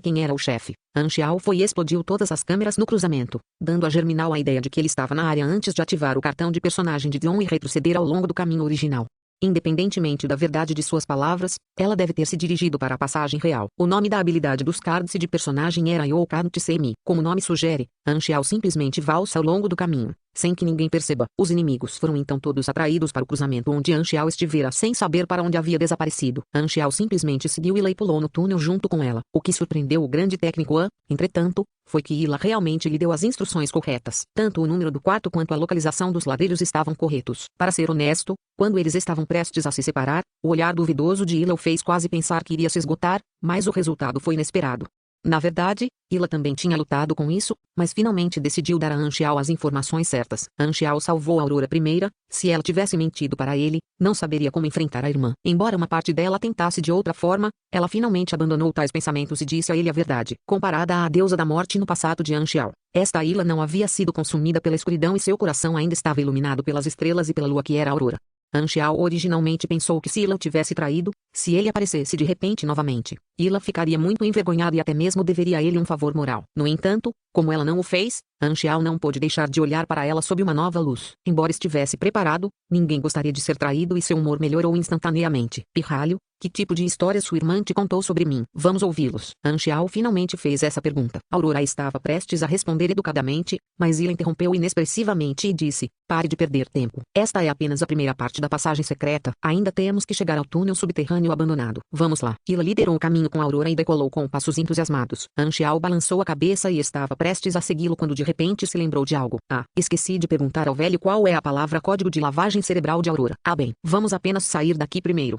quem era o chefe, Anxiao foi e explodiu todas as câmeras no cruzamento, dando a Germinal a ideia de que ele estava na área antes de ativar o cartão de personagem de Dion e retroceder ao longo do caminho original. Independentemente da verdade de suas palavras, ela deve ter se dirigido para a passagem real. O nome da habilidade dos cards de personagem era Yo Card Semi. Como o nome sugere, Anxiao simplesmente valsa ao longo do caminho, sem que ninguém perceba. Os inimigos foram então todos atraídos para o cruzamento onde Anxiao estivera sem saber para onde havia desaparecido. Anxiao simplesmente seguiu Ila e pulou no túnel junto com ela. O que surpreendeu o grande técnico entretanto, foi que Ila realmente lhe deu as instruções corretas. Tanto o número do quarto quanto a localização dos ladrilhos estavam corretos. Para ser honesto, quando eles estavam prestes a se separar, o olhar duvidoso de Ila o fez quase pensar que iria se esgotar, mas o resultado foi inesperado. Na verdade, Ila também tinha lutado com isso, mas finalmente decidiu dar a Anxiao as informações certas. Anxiao salvou a Aurora primeira. Se ela tivesse mentido para ele, não saberia como enfrentar a irmã. Embora uma parte dela tentasse de outra forma, ela finalmente abandonou tais pensamentos e disse a ele a verdade. Comparada à deusa da morte no passado de Anxiao, esta Ila não havia sido consumida pela escuridão e seu coração ainda estava iluminado pelas estrelas e pela lua que era a Aurora. Anxiao originalmente pensou que se Ila o tivesse traído, se ele aparecesse de repente novamente, Ila ficaria muito envergonhada e até mesmo deveria a ele um favor moral. No entanto, como ela não o fez, Anxiao não pôde deixar de olhar para ela sob uma nova luz. Embora estivesse preparado, ninguém gostaria de ser traído e seu humor melhorou instantaneamente. Pirralho, que tipo de história sua irmã te contou sobre mim? Vamos ouvi-los. Anxiao finalmente fez essa pergunta. Aurora estava prestes a responder educadamente, mas Ila interrompeu inexpressivamente e disse: pare de perder tempo. Esta é apenas a primeira parte da passagem secreta. Ainda temos que chegar ao túnel subterrâneo abandonado. Vamos lá. Ila liderou o caminho com Aurora e decolou com passos entusiasmados. Anxiao balançou a cabeça e estava prestes a segui-lo quando de repente se lembrou de algo. Esqueci de perguntar ao velho qual é a palavra código de lavagem cerebral de Aurora. Bem, vamos apenas sair daqui primeiro.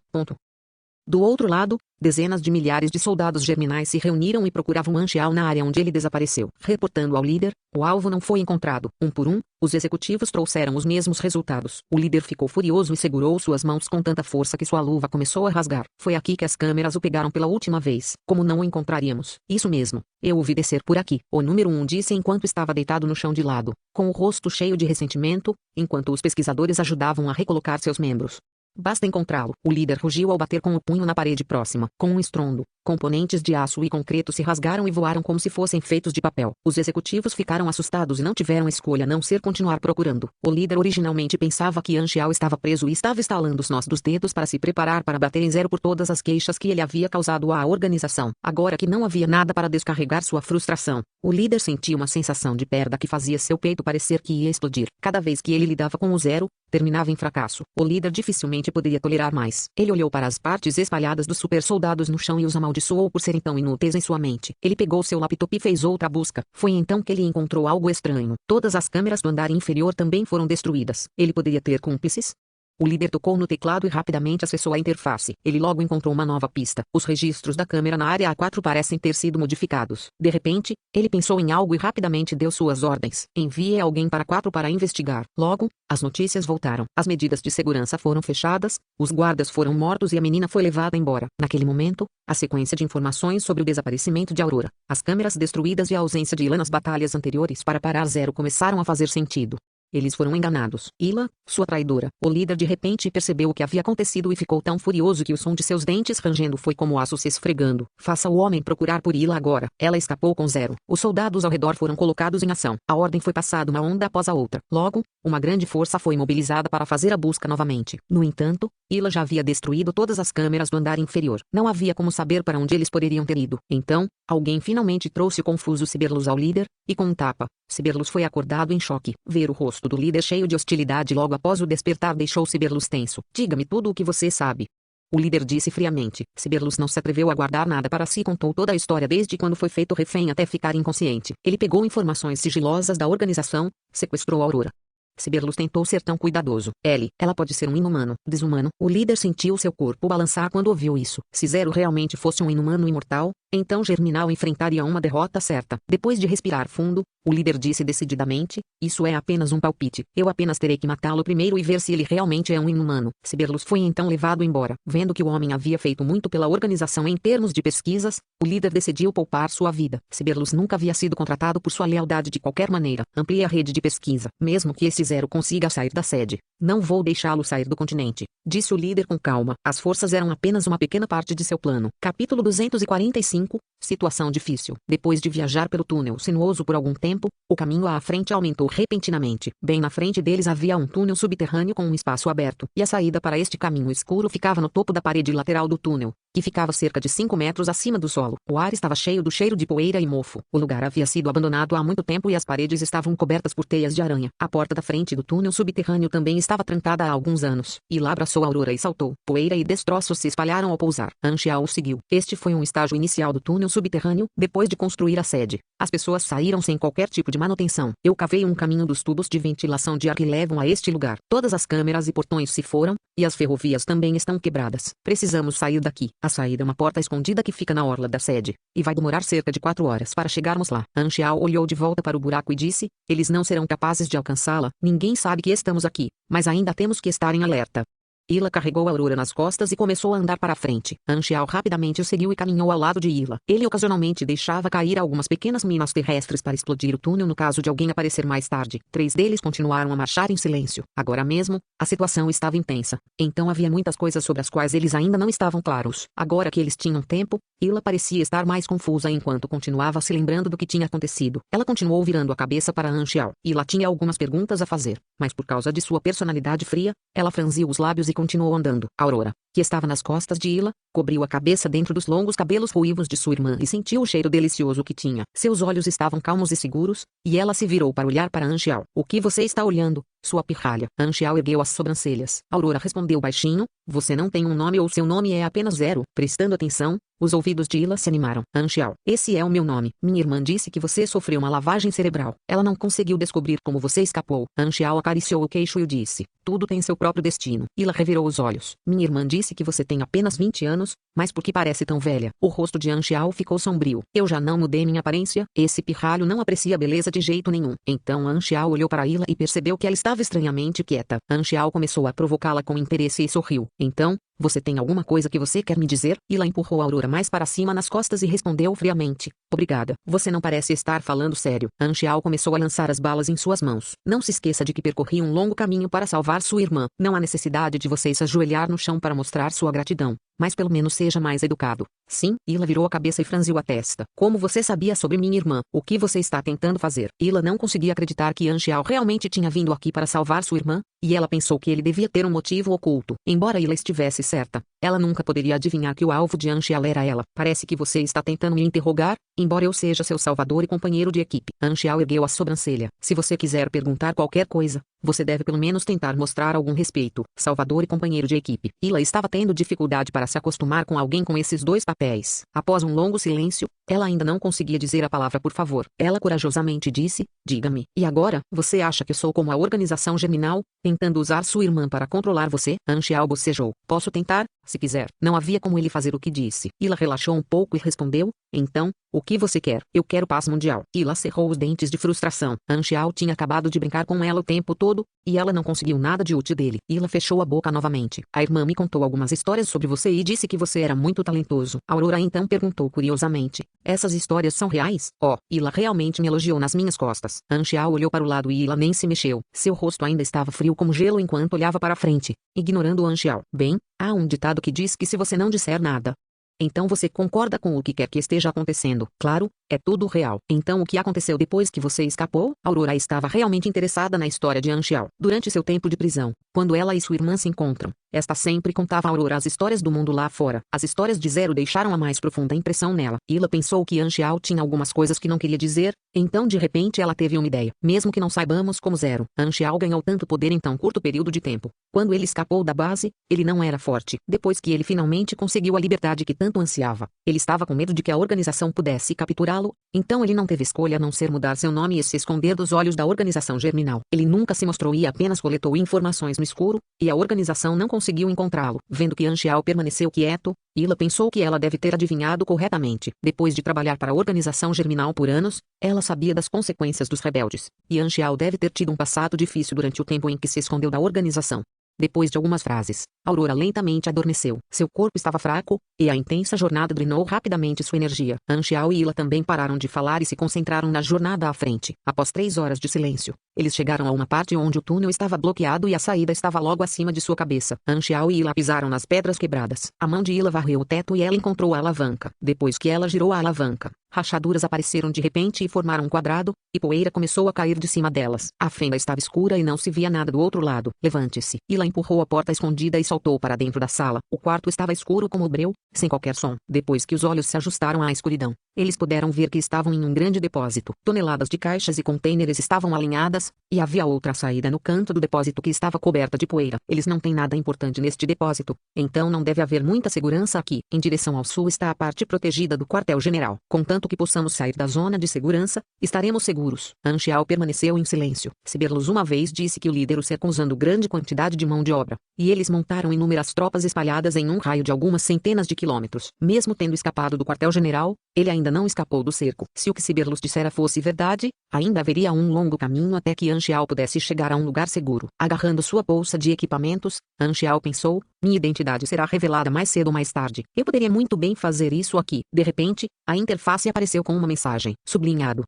Do outro lado, dezenas de milhares de soldados germinais se reuniram e procuravam Anxiao na área onde ele desapareceu. Reportando ao líder, o alvo não foi encontrado. Um por um, os executivos trouxeram os mesmos resultados. O líder ficou furioso e segurou suas mãos com tanta força que sua luva começou a rasgar. Foi aqui que as câmeras o pegaram pela última vez. Como não o encontraríamos? Isso mesmo. Eu o vi descer por aqui. O número 1 disse enquanto estava deitado no chão de lado, com o rosto cheio de ressentimento, enquanto os pesquisadores ajudavam a recolocar seus membros. Basta encontrá-lo. O líder rugiu ao bater com o punho na parede próxima. Com um estrondo, componentes de aço e concreto se rasgaram e voaram como se fossem feitos de papel. Os executivos ficaram assustados e não tiveram escolha a não ser continuar procurando. O líder originalmente pensava que Anxiao estava preso e estava estalando os nós dos dedos para se preparar para bater em zero por todas as queixas que ele havia causado à organização. Agora que não havia nada para descarregar sua frustração, o líder sentia uma sensação de perda que fazia seu peito parecer que ia explodir. Cada vez que ele lidava com o zero, terminava em fracasso. O líder dificilmente poderia tolerar mais. Ele olhou para as partes espalhadas dos super soldados no chão e os amaldiçoou por serem tão inúteis em sua mente. Ele pegou seu laptop e fez outra busca. Foi então que ele encontrou algo estranho. Todas as câmeras do andar inferior também foram destruídas. Ele poderia ter cúmplices? O líder tocou no teclado e rapidamente acessou a interface. Ele logo encontrou uma nova pista. Os registros da câmera na área A4 parecem ter sido modificados. De repente, ele pensou em algo e rapidamente deu suas ordens. Envie alguém para 4 para investigar. Logo, as notícias voltaram. As medidas de segurança foram fechadas, os guardas foram mortos e a menina foi levada embora. Naquele momento, a sequência de informações sobre o desaparecimento de Aurora, as câmeras destruídas e a ausência de Ila nas batalhas anteriores para parar zero começaram a fazer sentido. Eles foram enganados. Ila, sua traidora. O líder de repente percebeu o que havia acontecido e ficou tão furioso que o som de seus dentes rangendo foi como aço se esfregando. Faça o homem procurar por Ila agora. Ela escapou com zero. Os soldados ao redor foram colocados em ação. A ordem foi passada uma onda após a outra. Logo, uma grande força foi mobilizada para fazer a busca novamente. No entanto, Ila já havia destruído todas as câmeras do andar inferior. Não havia como saber para onde eles poderiam ter ido. Então, alguém finalmente trouxe o confuso Siberlus ao líder, e com um tapa, Siberlus foi acordado em choque. Ver o rosto do líder cheio de hostilidade logo após o despertar deixou Siberlus tenso. Diga-me tudo o que você sabe. O líder disse friamente. Siberlus não se atreveu a guardar nada para si e contou toda a história desde quando foi feito refém até ficar inconsciente. Ele pegou informações sigilosas da organização, sequestrou a Aurora. Siberlus tentou ser tão cuidadoso. Ela pode ser um inumano, desumano. O líder sentiu seu corpo balançar quando ouviu isso. Se Zero realmente fosse um inumano imortal, então Germinal enfrentaria uma derrota certa. Depois de respirar fundo, o líder disse decididamente, isso é apenas um palpite. Eu apenas terei que matá-lo primeiro e ver se ele realmente é um inumano. Siberlus foi então levado embora. Vendo que o homem havia feito muito pela organização em termos de pesquisas, o líder decidiu poupar sua vida. Siberlus nunca havia sido contratado por sua lealdade de qualquer maneira. Amplie a rede de pesquisa, mesmo que esse Zero consiga sair da sede. Não vou deixá-lo sair do continente, disse o líder com calma. As forças eram apenas uma pequena parte de seu plano. Capítulo 245, Situação difícil. Depois de viajar pelo túnel sinuoso por algum tempo, o caminho à frente aumentou repentinamente. Bem na frente deles havia um túnel subterrâneo com um espaço aberto, e a saída para este caminho escuro ficava no topo da parede lateral do túnel, que ficava cerca de 5 metros acima do solo. O ar estava cheio do cheiro de poeira e mofo. O lugar havia sido abandonado há muito tempo e as paredes estavam cobertas por teias de aranha. A porta da frente do túnel subterrâneo também estava trancada há alguns anos. Ila abraçou Aurora e saltou. Poeira e destroços se espalharam ao pousar. Anxial o seguiu. Este foi um estágio inicial do túnel subterrâneo, depois de construir a sede. As pessoas saíram sem qualquer tipo de manutenção. Eu cavei um caminho dos tubos de ventilação de ar que levam a este lugar. Todas as câmeras e portões se foram, e as ferrovias também estão quebradas. Precisamos sair daqui. A saída é uma porta escondida que fica na orla da sede, e vai demorar cerca de 4 horas para chegarmos lá. Anxial olhou de volta para o buraco e disse, eles não serão capazes de alcançá-la. Ninguém sabe que estamos aqui, mas ainda temos que estar em alerta. Ila carregou Aurora nas costas e começou a andar para a frente. Anxial rapidamente o seguiu e caminhou ao lado de Ila. Ele ocasionalmente deixava cair algumas pequenas minas terrestres para explodir o túnel no caso de alguém aparecer mais tarde. 3 deles continuaram a marchar em silêncio. Agora mesmo, a situação estava intensa. Então havia muitas coisas sobre as quais eles ainda não estavam claros. Agora que eles tinham tempo, Ila parecia estar mais confusa enquanto continuava se lembrando do que tinha acontecido. Ela continuou virando a cabeça para Anxial. Ila tinha algumas perguntas a fazer, mas por causa de sua personalidade fria, ela franziu os lábios e continuou andando. Aurora, que estava nas costas de Ila, cobriu a cabeça dentro dos longos cabelos ruivos de sua irmã e sentiu o cheiro delicioso que tinha. Seus olhos estavam calmos e seguros, e ela se virou para olhar para Anxial. O que você está olhando, sua pirralha? Anxial ergueu as sobrancelhas. Aurora respondeu baixinho, você não tem um nome ou seu nome é apenas Zero? Prestando atenção, os ouvidos de Ila se animaram. Anxial, esse é o meu nome. Minha irmã disse que você sofreu uma lavagem cerebral. Ela não conseguiu descobrir como você escapou. Anxial acariciou o queixo e disse, tudo tem seu próprio destino. Ila revirou os olhos. Minha irmã disse que você tem apenas 20 anos, mas por que parece tão velha? O rosto de Anxial ficou sombrio. Eu já não mudei minha aparência? Esse pirralho não aprecia a beleza de jeito nenhum. Então Anxial olhou para Ila e percebeu que ela estava estranhamente quieta. Anxial começou a provocá-la com interesse e sorriu. Então, você tem alguma coisa que você quer me dizer? Ila empurrou Aurora mais para cima nas costas e respondeu friamente. Obrigada. Você não parece estar falando sério. Anxial começou a lançar as balas em suas mãos. Não se esqueça de que percorri um longo caminho para salvar sua irmã. Não há necessidade de você se ajoelhar no chão para mostrar sua gratidão. Mas pelo menos seja mais educado. Sim, Ila virou a cabeça e franziu a testa. Como você sabia sobre minha irmã? O que você está tentando fazer? Ila não conseguia acreditar que Anxial realmente tinha vindo aqui para salvar sua irmã, e ela pensou que ele devia ter um motivo oculto. Embora Ila estivesse certa, ela nunca poderia adivinhar que o alvo de Anxial era ela. Parece que você está tentando me interrogar, embora eu seja seu salvador e companheiro de equipe. Anxial ergueu a sobrancelha. Se você quiser perguntar qualquer coisa, você deve pelo menos tentar mostrar algum respeito. Salvador e companheiro de equipe. Ila estava tendo dificuldade para se acostumar com alguém com esses dois papéis. Após um longo silêncio, ela ainda não conseguia dizer a palavra por favor. Ela corajosamente disse, diga-me. E agora, você acha que sou como a organização Germinal, tentando usar sua irmã para controlar você? Anxial bocejou. Posso tentar, se quiser. Não havia como ele fazer o que disse. Ila relaxou um pouco e respondeu, então, o que você quer? Eu quero paz mundial. Ila cerrou os dentes de frustração. Anxial tinha acabado de brincar com ela o tempo todo, e ela não conseguiu nada de útil dele. Ila fechou a boca novamente. A irmã me contou algumas histórias sobre você e disse que você era muito talentoso. Aurora então perguntou curiosamente, essas histórias são reais? Oh, Ila realmente me elogiou nas minhas costas. Anxial olhou para o lado e Ila nem se mexeu. Seu rosto ainda estava frio como gelo enquanto olhava para a frente, ignorando Anxial. Bem, há um ditado que diz que se você não disser nada, então você concorda com o que quer que esteja acontecendo. Claro, é tudo real. Então o que aconteceu depois que você escapou? Aurora estava realmente interessada na história de Anxial. Durante seu tempo de prisão, quando ela e sua irmã se encontram, esta sempre contava a Aurora as histórias do mundo lá fora. As histórias de Zero deixaram a mais profunda impressão nela. Ila pensou que Anxial tinha algumas coisas que não queria dizer, então de repente ela teve uma ideia. Mesmo que não saibamos como Zero, Anxial ganhou tanto poder em tão curto período de tempo. Quando ele escapou da base, ele não era forte. Depois que ele finalmente conseguiu a liberdade que tanto ansiava, ele estava com medo de que a organização pudesse capturá-lo, então ele não teve escolha a não ser mudar seu nome e se esconder dos olhos da organização Germinal. Ele nunca se mostrou e apenas coletou informações no escuro, e a organização não conseguiu conseguiu encontrá-lo. Vendo que Anxiao permaneceu quieto, Ila pensou que ela deve ter adivinhado corretamente. Depois de trabalhar para a organização germinal por anos, ela sabia das consequências dos rebeldes. E Anxiao deve ter tido um passado difícil durante o tempo em que se escondeu da organização. Depois de algumas frases, Aurora lentamente adormeceu. Seu corpo estava fraco, e a intensa jornada drenou rapidamente sua energia. Anxiao e Ila também pararam de falar e se concentraram na jornada à frente. Após 3 horas de silêncio, eles chegaram a uma parte onde o túnel estava bloqueado e a saída estava logo acima de sua cabeça. Anxiao e Ila pisaram nas pedras quebradas. A mão de Ila varreu o teto e ela encontrou a alavanca. Depois que ela girou a alavanca, rachaduras apareceram de repente e formaram um quadrado, e poeira começou a cair de cima delas. A fenda estava escura e não se via nada do outro lado. Levante-se. Ila empurrou a porta escondida e saltou para dentro da sala. O quarto estava escuro como breu, sem qualquer som. Depois que os olhos se ajustaram à escuridão, eles puderam ver que estavam em um grande depósito. Toneladas de caixas e contêineres estavam alinhadas, e havia outra saída no canto do depósito que estava coberta de poeira. Eles não têm nada importante neste depósito, então não deve haver muita segurança aqui. Em direção ao sul está a parte protegida do quartel-general. Contanto que possamos sair da zona de segurança, estaremos seguros. Anxiao permaneceu em silêncio. Siberlos uma vez disse que o líder o cercou usando grande quantidade de mão de obra, e eles montaram inúmeras tropas espalhadas em um raio de algumas centenas de quilômetros. Mesmo tendo escapado do quartel-general, ele ainda não escapou do cerco. Se o que Siberlos dissera fosse verdade, ainda haveria um longo caminho até que Anxiao pudesse chegar a um lugar seguro. Agarrando sua bolsa de equipamentos, Anxiao pensou, minha identidade será revelada mais cedo ou mais tarde. Eu poderia muito bem fazer isso aqui. De repente, a interface apareceu com uma mensagem, sublinhado.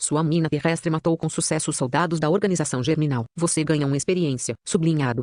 Sua mina terrestre matou com sucesso os soldados da organização germinal. Você ganha uma experiência, sublinhado.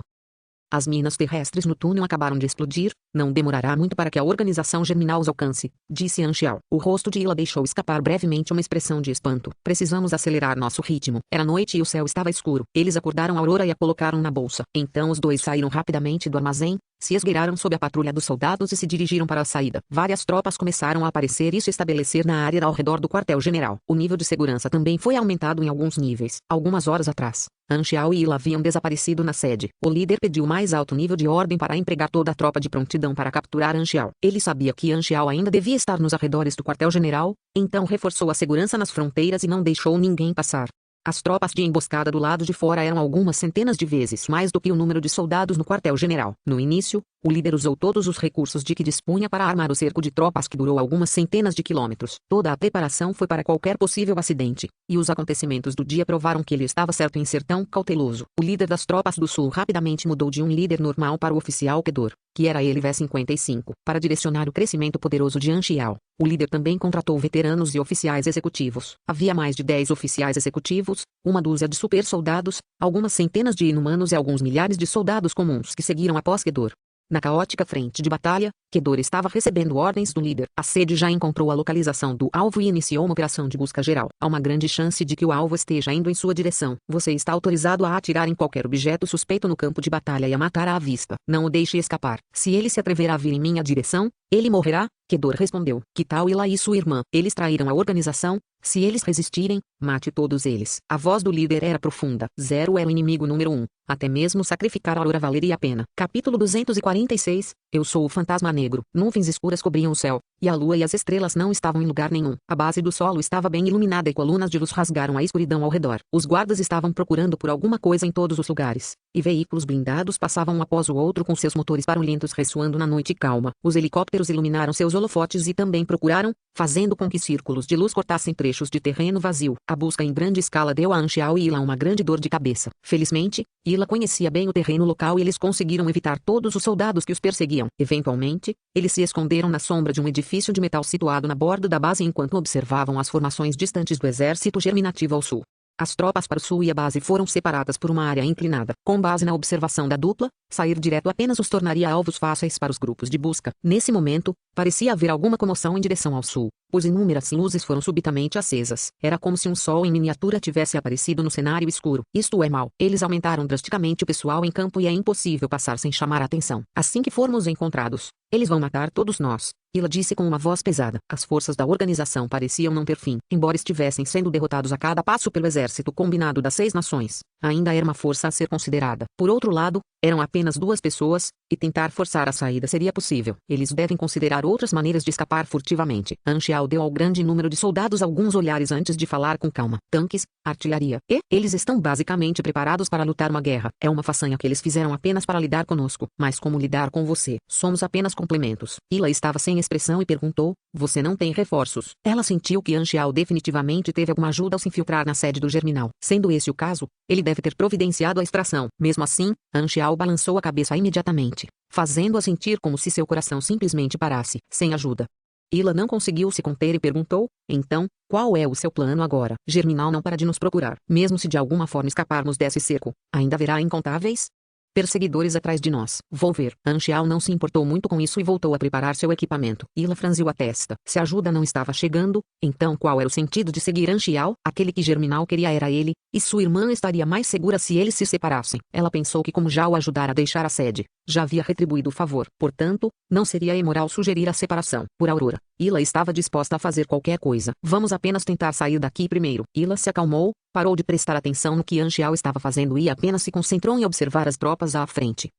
As minas terrestres no túnel acabaram de explodir, não demorará muito para que a organização germinal os alcance, disse Anxiao. O rosto de Ila deixou escapar brevemente uma expressão de espanto. Precisamos acelerar nosso ritmo. Era noite e o céu estava escuro. Eles acordaram Aurora e a colocaram na bolsa. Então os dois saíram rapidamente do armazém, se esgueiraram sob a patrulha dos soldados e se dirigiram para a saída. Várias tropas começaram a aparecer e se estabelecer na área ao redor do quartel-general. O nível de segurança também foi aumentado em alguns níveis. Algumas horas atrás, Anxiao e Ila haviam desaparecido na sede. O líder pediu mais alto nível de ordem para empregar toda a tropa de prontidão para capturar Anxiao. Ele sabia que Anxiao ainda devia estar nos arredores do quartel-general, então reforçou a segurança nas fronteiras e não deixou ninguém passar. As tropas de emboscada do lado de fora eram algumas centenas de vezes mais do que o número de soldados no quartel-general. No início, o líder usou todos os recursos de que dispunha para armar o cerco de tropas que durou algumas centenas de quilômetros. Toda a preparação foi para qualquer possível acidente, e os acontecimentos do dia provaram que ele estava certo em ser tão cauteloso. O líder das tropas do sul rapidamente mudou de um líder normal para o oficial Kedor, que era ele V-55, para direcionar o crescimento poderoso de Anxiao. O líder também contratou veteranos e oficiais executivos. Havia mais de 10 oficiais executivos, uma dúzia de super-soldados, algumas centenas de inumanos e alguns milhares de soldados comuns que seguiram após Kedor. Na caótica frente de batalha, Kedor estava recebendo ordens do líder. A sede já encontrou a localização do alvo e iniciou uma operação de busca geral. Há uma grande chance de que o alvo esteja indo em sua direção. Você está autorizado a atirar em qualquer objeto suspeito no campo de batalha e a matar à vista. Não o deixe escapar. Se ele se atrever a vir em minha direção, ele morrerá. Kedor respondeu. Que tal Ila e sua irmã? Eles traíram a organização. Se eles resistirem, mate todos eles. A voz do líder era profunda. Zero era o inimigo número 1. Até mesmo sacrificar a Aurora valeria a pena. Capítulo 246. Eu sou o fantasma negro. Nuvens escuras cobriam o céu, e a lua e as estrelas não estavam em lugar nenhum. A base do solo estava bem iluminada e colunas de luz rasgaram a escuridão ao redor. Os guardas estavam procurando por alguma coisa em todos os lugares, e veículos blindados passavam um após o outro com seus motores barulhentos ressoando na noite calma. Os helicópteros iluminaram seus holofotes e também procuraram, fazendo com que círculos de luz cortassem trechos de terreno vazio. A busca em grande escala deu a Anxiao e Ila uma grande dor de cabeça. Felizmente, Ila conhecia bem o terreno local e eles conseguiram evitar todos os soldados que os perseguiam. Eventualmente, eles se esconderam na sombra de um edifício de metal situado na borda da base enquanto observavam as formações distantes do exército germinativo ao sul. As tropas para o sul e a base foram separadas por uma área inclinada. Com base na observação da dupla, sair direto apenas os tornaria alvos fáceis para os grupos de busca. Nesse momento, parecia haver alguma comoção em direção ao sul, pois inúmeras luzes foram subitamente acesas. Era como se um sol em miniatura tivesse aparecido no cenário escuro. Isto é mal. Eles aumentaram drasticamente o pessoal em campo e é impossível passar sem chamar a atenção. Assim que formos encontrados, eles vão matar todos nós. Ila disse com uma voz pesada. As forças da organização pareciam não ter fim, embora estivessem sendo derrotados a cada passo pelo exército combinado das 6 nações. ainda era uma força a ser considerada. Por outro lado, eram apenas 2 pessoas, e tentar forçar a saída seria possível. Eles devem considerar outras maneiras de escapar furtivamente. Anxiao deu ao grande número de soldados alguns olhares antes de falar com calma. Tanques, artilharia. E eles estão basicamente preparados para lutar uma guerra. É uma façanha que eles fizeram apenas para lidar conosco. Mas como lidar com você? Somos apenas complementos. Ila estava sem expressão e perguntou, você não tem reforços? Ela sentiu que Anxiao definitivamente teve alguma ajuda ao se infiltrar na sede do Germinal. Sendo esse o caso, ele deve ter providenciado a extração. Mesmo assim, Anxiao balançou a cabeça imediatamente, fazendo-a sentir como se seu coração simplesmente parasse, sem ajuda. Ila não conseguiu se conter e perguntou, então, qual é o seu plano agora? Germinal não para de nos procurar. Mesmo se de alguma forma escaparmos desse cerco, ainda haverá incontáveis perseguidores atrás de nós. Vou ver. Anxiao não se importou muito com isso e voltou a preparar seu equipamento. Ila franziu a testa. Se a ajuda não estava chegando, então qual era o sentido de seguir Anxiao? Aquele que Germinal queria era ele, e sua irmã estaria mais segura se eles se separassem. Ela pensou que como já o ajudara a deixar a sede, já havia retribuído o favor. Portanto, não seria imoral sugerir a separação. Por Aurora, Ila estava disposta a fazer qualquer coisa. Vamos apenas tentar sair daqui primeiro. Ila se acalmou, parou de prestar atenção no que Anxiao estava fazendo e apenas se concentrou em observar as tropas à frente.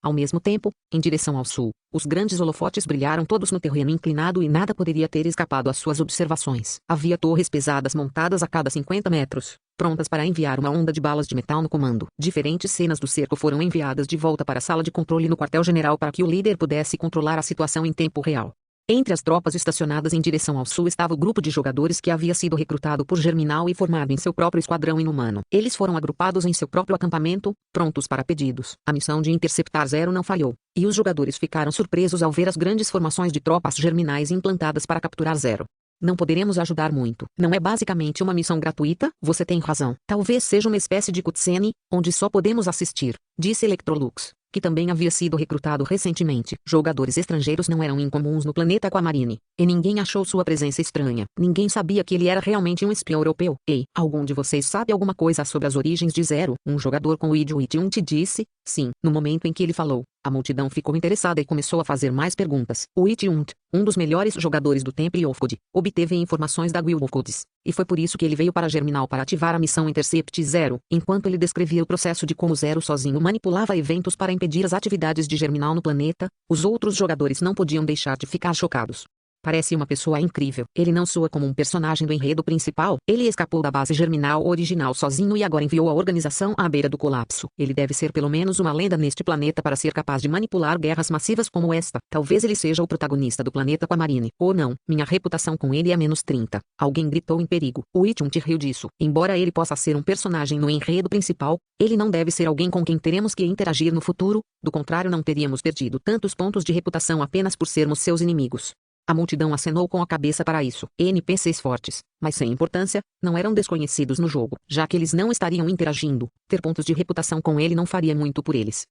Ao mesmo tempo, em direção ao sul, os grandes holofotes brilharam todos no terreno inclinado e nada poderia ter escapado às suas observações. Havia torres pesadas montadas a cada 50 metros, prontas para enviar uma onda de balas de metal no comando. Diferentes cenas do cerco foram enviadas de volta para a sala de controle no quartel-general para que o líder pudesse controlar a situação em tempo real. Entre as tropas estacionadas em direção ao sul estava o grupo de jogadores que havia sido recrutado por Germinal e formado em seu próprio esquadrão inumano. Eles foram agrupados em seu próprio acampamento, prontos para pedidos. A missão de interceptar Zero não falhou, e os jogadores ficaram surpresos ao ver as grandes formações de tropas germinais implantadas para capturar Zero. Não poderemos ajudar muito. Não é basicamente uma missão gratuita? Você tem razão. Talvez seja uma espécie de cutscene, onde só podemos assistir, disse Electrolux, que também havia sido recrutado recentemente. Jogadores estrangeiros não eram incomuns no planeta Aquamarine, e ninguém achou sua presença estranha. Ninguém sabia que ele era realmente um espião europeu. Ei, algum de vocês sabe alguma coisa sobre as origens de Zero? Um jogador com o ID te disse, sim. No momento em que ele falou, a multidão ficou interessada e começou a fazer mais perguntas. O It-Unt, um dos melhores jogadores do Temple of God, obteve informações da Guild of Gods, e foi por isso que ele veio para Germinal para ativar a missão Intercept Zero. Enquanto ele descrevia o processo de como Zero sozinho manipulava eventos para impedir as atividades de Germinal no planeta, os outros jogadores não podiam deixar de ficar chocados. Parece uma pessoa incrível. Ele não soa como um personagem do enredo principal. Ele escapou da base Germinal original sozinho e agora enviou a organização à beira do colapso. Ele deve ser pelo menos uma lenda neste planeta para ser capaz de manipular guerras massivas como esta. Talvez ele seja o protagonista do planeta Aquamarine. Ou não, minha reputação com ele é menos 30. Alguém gritou em perigo. O It-Unt riu disso. Embora ele possa ser um personagem no enredo principal, ele não deve ser alguém com quem teremos que interagir no futuro, do contrário não teríamos perdido tantos pontos de reputação apenas por sermos seus inimigos. A multidão acenou com a cabeça para isso. NPCs fortes, mas sem importância, não eram desconhecidos no jogo. Já que eles não estariam interagindo, ter pontos de reputação com ele não faria muito por eles.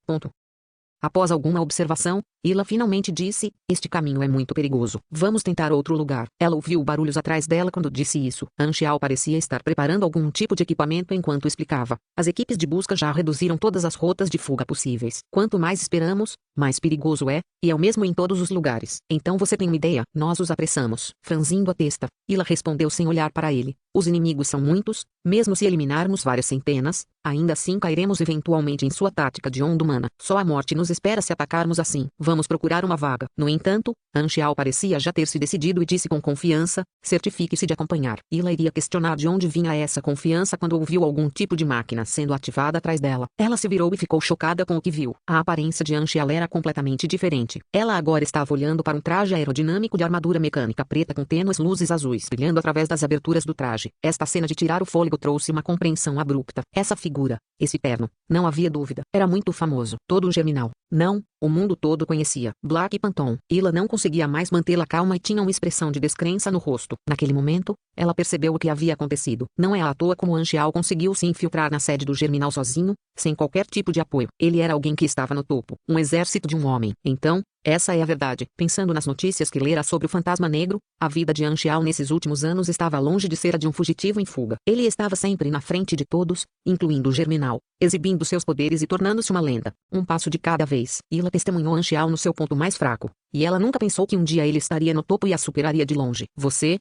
Após alguma observação, Ila finalmente disse, este caminho é muito perigoso. Vamos tentar outro lugar. Ela ouviu barulhos atrás dela quando disse isso. Anxiao parecia estar preparando algum tipo de equipamento enquanto explicava. As equipes de busca já reduziram todas as rotas de fuga possíveis. Quanto mais esperamos, mais perigoso é, e é o mesmo em todos os lugares. Então você tem uma ideia? Nós os apressamos. Franzindo a testa, Ila respondeu sem olhar para ele. Os inimigos são muitos, mesmo se eliminarmos várias centenas, ainda assim cairemos eventualmente em sua tática de onda humana. Só a morte nos espera se atacarmos assim. Vamos procurar uma vaga. No entanto, Anxiao parecia já ter se decidido e disse com confiança, certifique-se de acompanhar. Ila iria questionar de onde vinha essa confiança quando ouviu algum tipo de máquina sendo ativada atrás dela. Ela se virou e ficou chocada com o que viu. A aparência de Anxiao era completamente diferente. Ela agora estava olhando para um traje aerodinâmico de armadura mecânica preta com tênues luzes azuis brilhando através das aberturas do traje. Esta cena de tirar o fôlego trouxe uma compreensão abrupta. Essa figura, esse terno, não havia dúvida, era muito famoso. Todo o Germinal. Não, o mundo todo conhecia. Black Phantom. Ila não conseguia mais mantê-la calma e tinha uma expressão de descrença no rosto. Naquele momento, ela percebeu o que havia acontecido. Não é à toa como Anxiao conseguiu se infiltrar na sede do Germinal sozinho, sem qualquer tipo de apoio. Ele era alguém que estava no topo. Um exército de um homem. Então, essa é a verdade. Pensando nas notícias que lera sobre o Fantasma Negro, a vida de Anxiao nesses últimos anos estava longe de ser a de um fugitivo em fuga. Ele estava sempre na frente de todos, incluindo o Germinal, exibindo seus poderes e tornando-se uma lenda. Um passo de cada vez. Ila testemunhou Anxiao no seu ponto mais fraco, e ela nunca pensou que um dia ele estaria no topo e a superaria de longe. Você.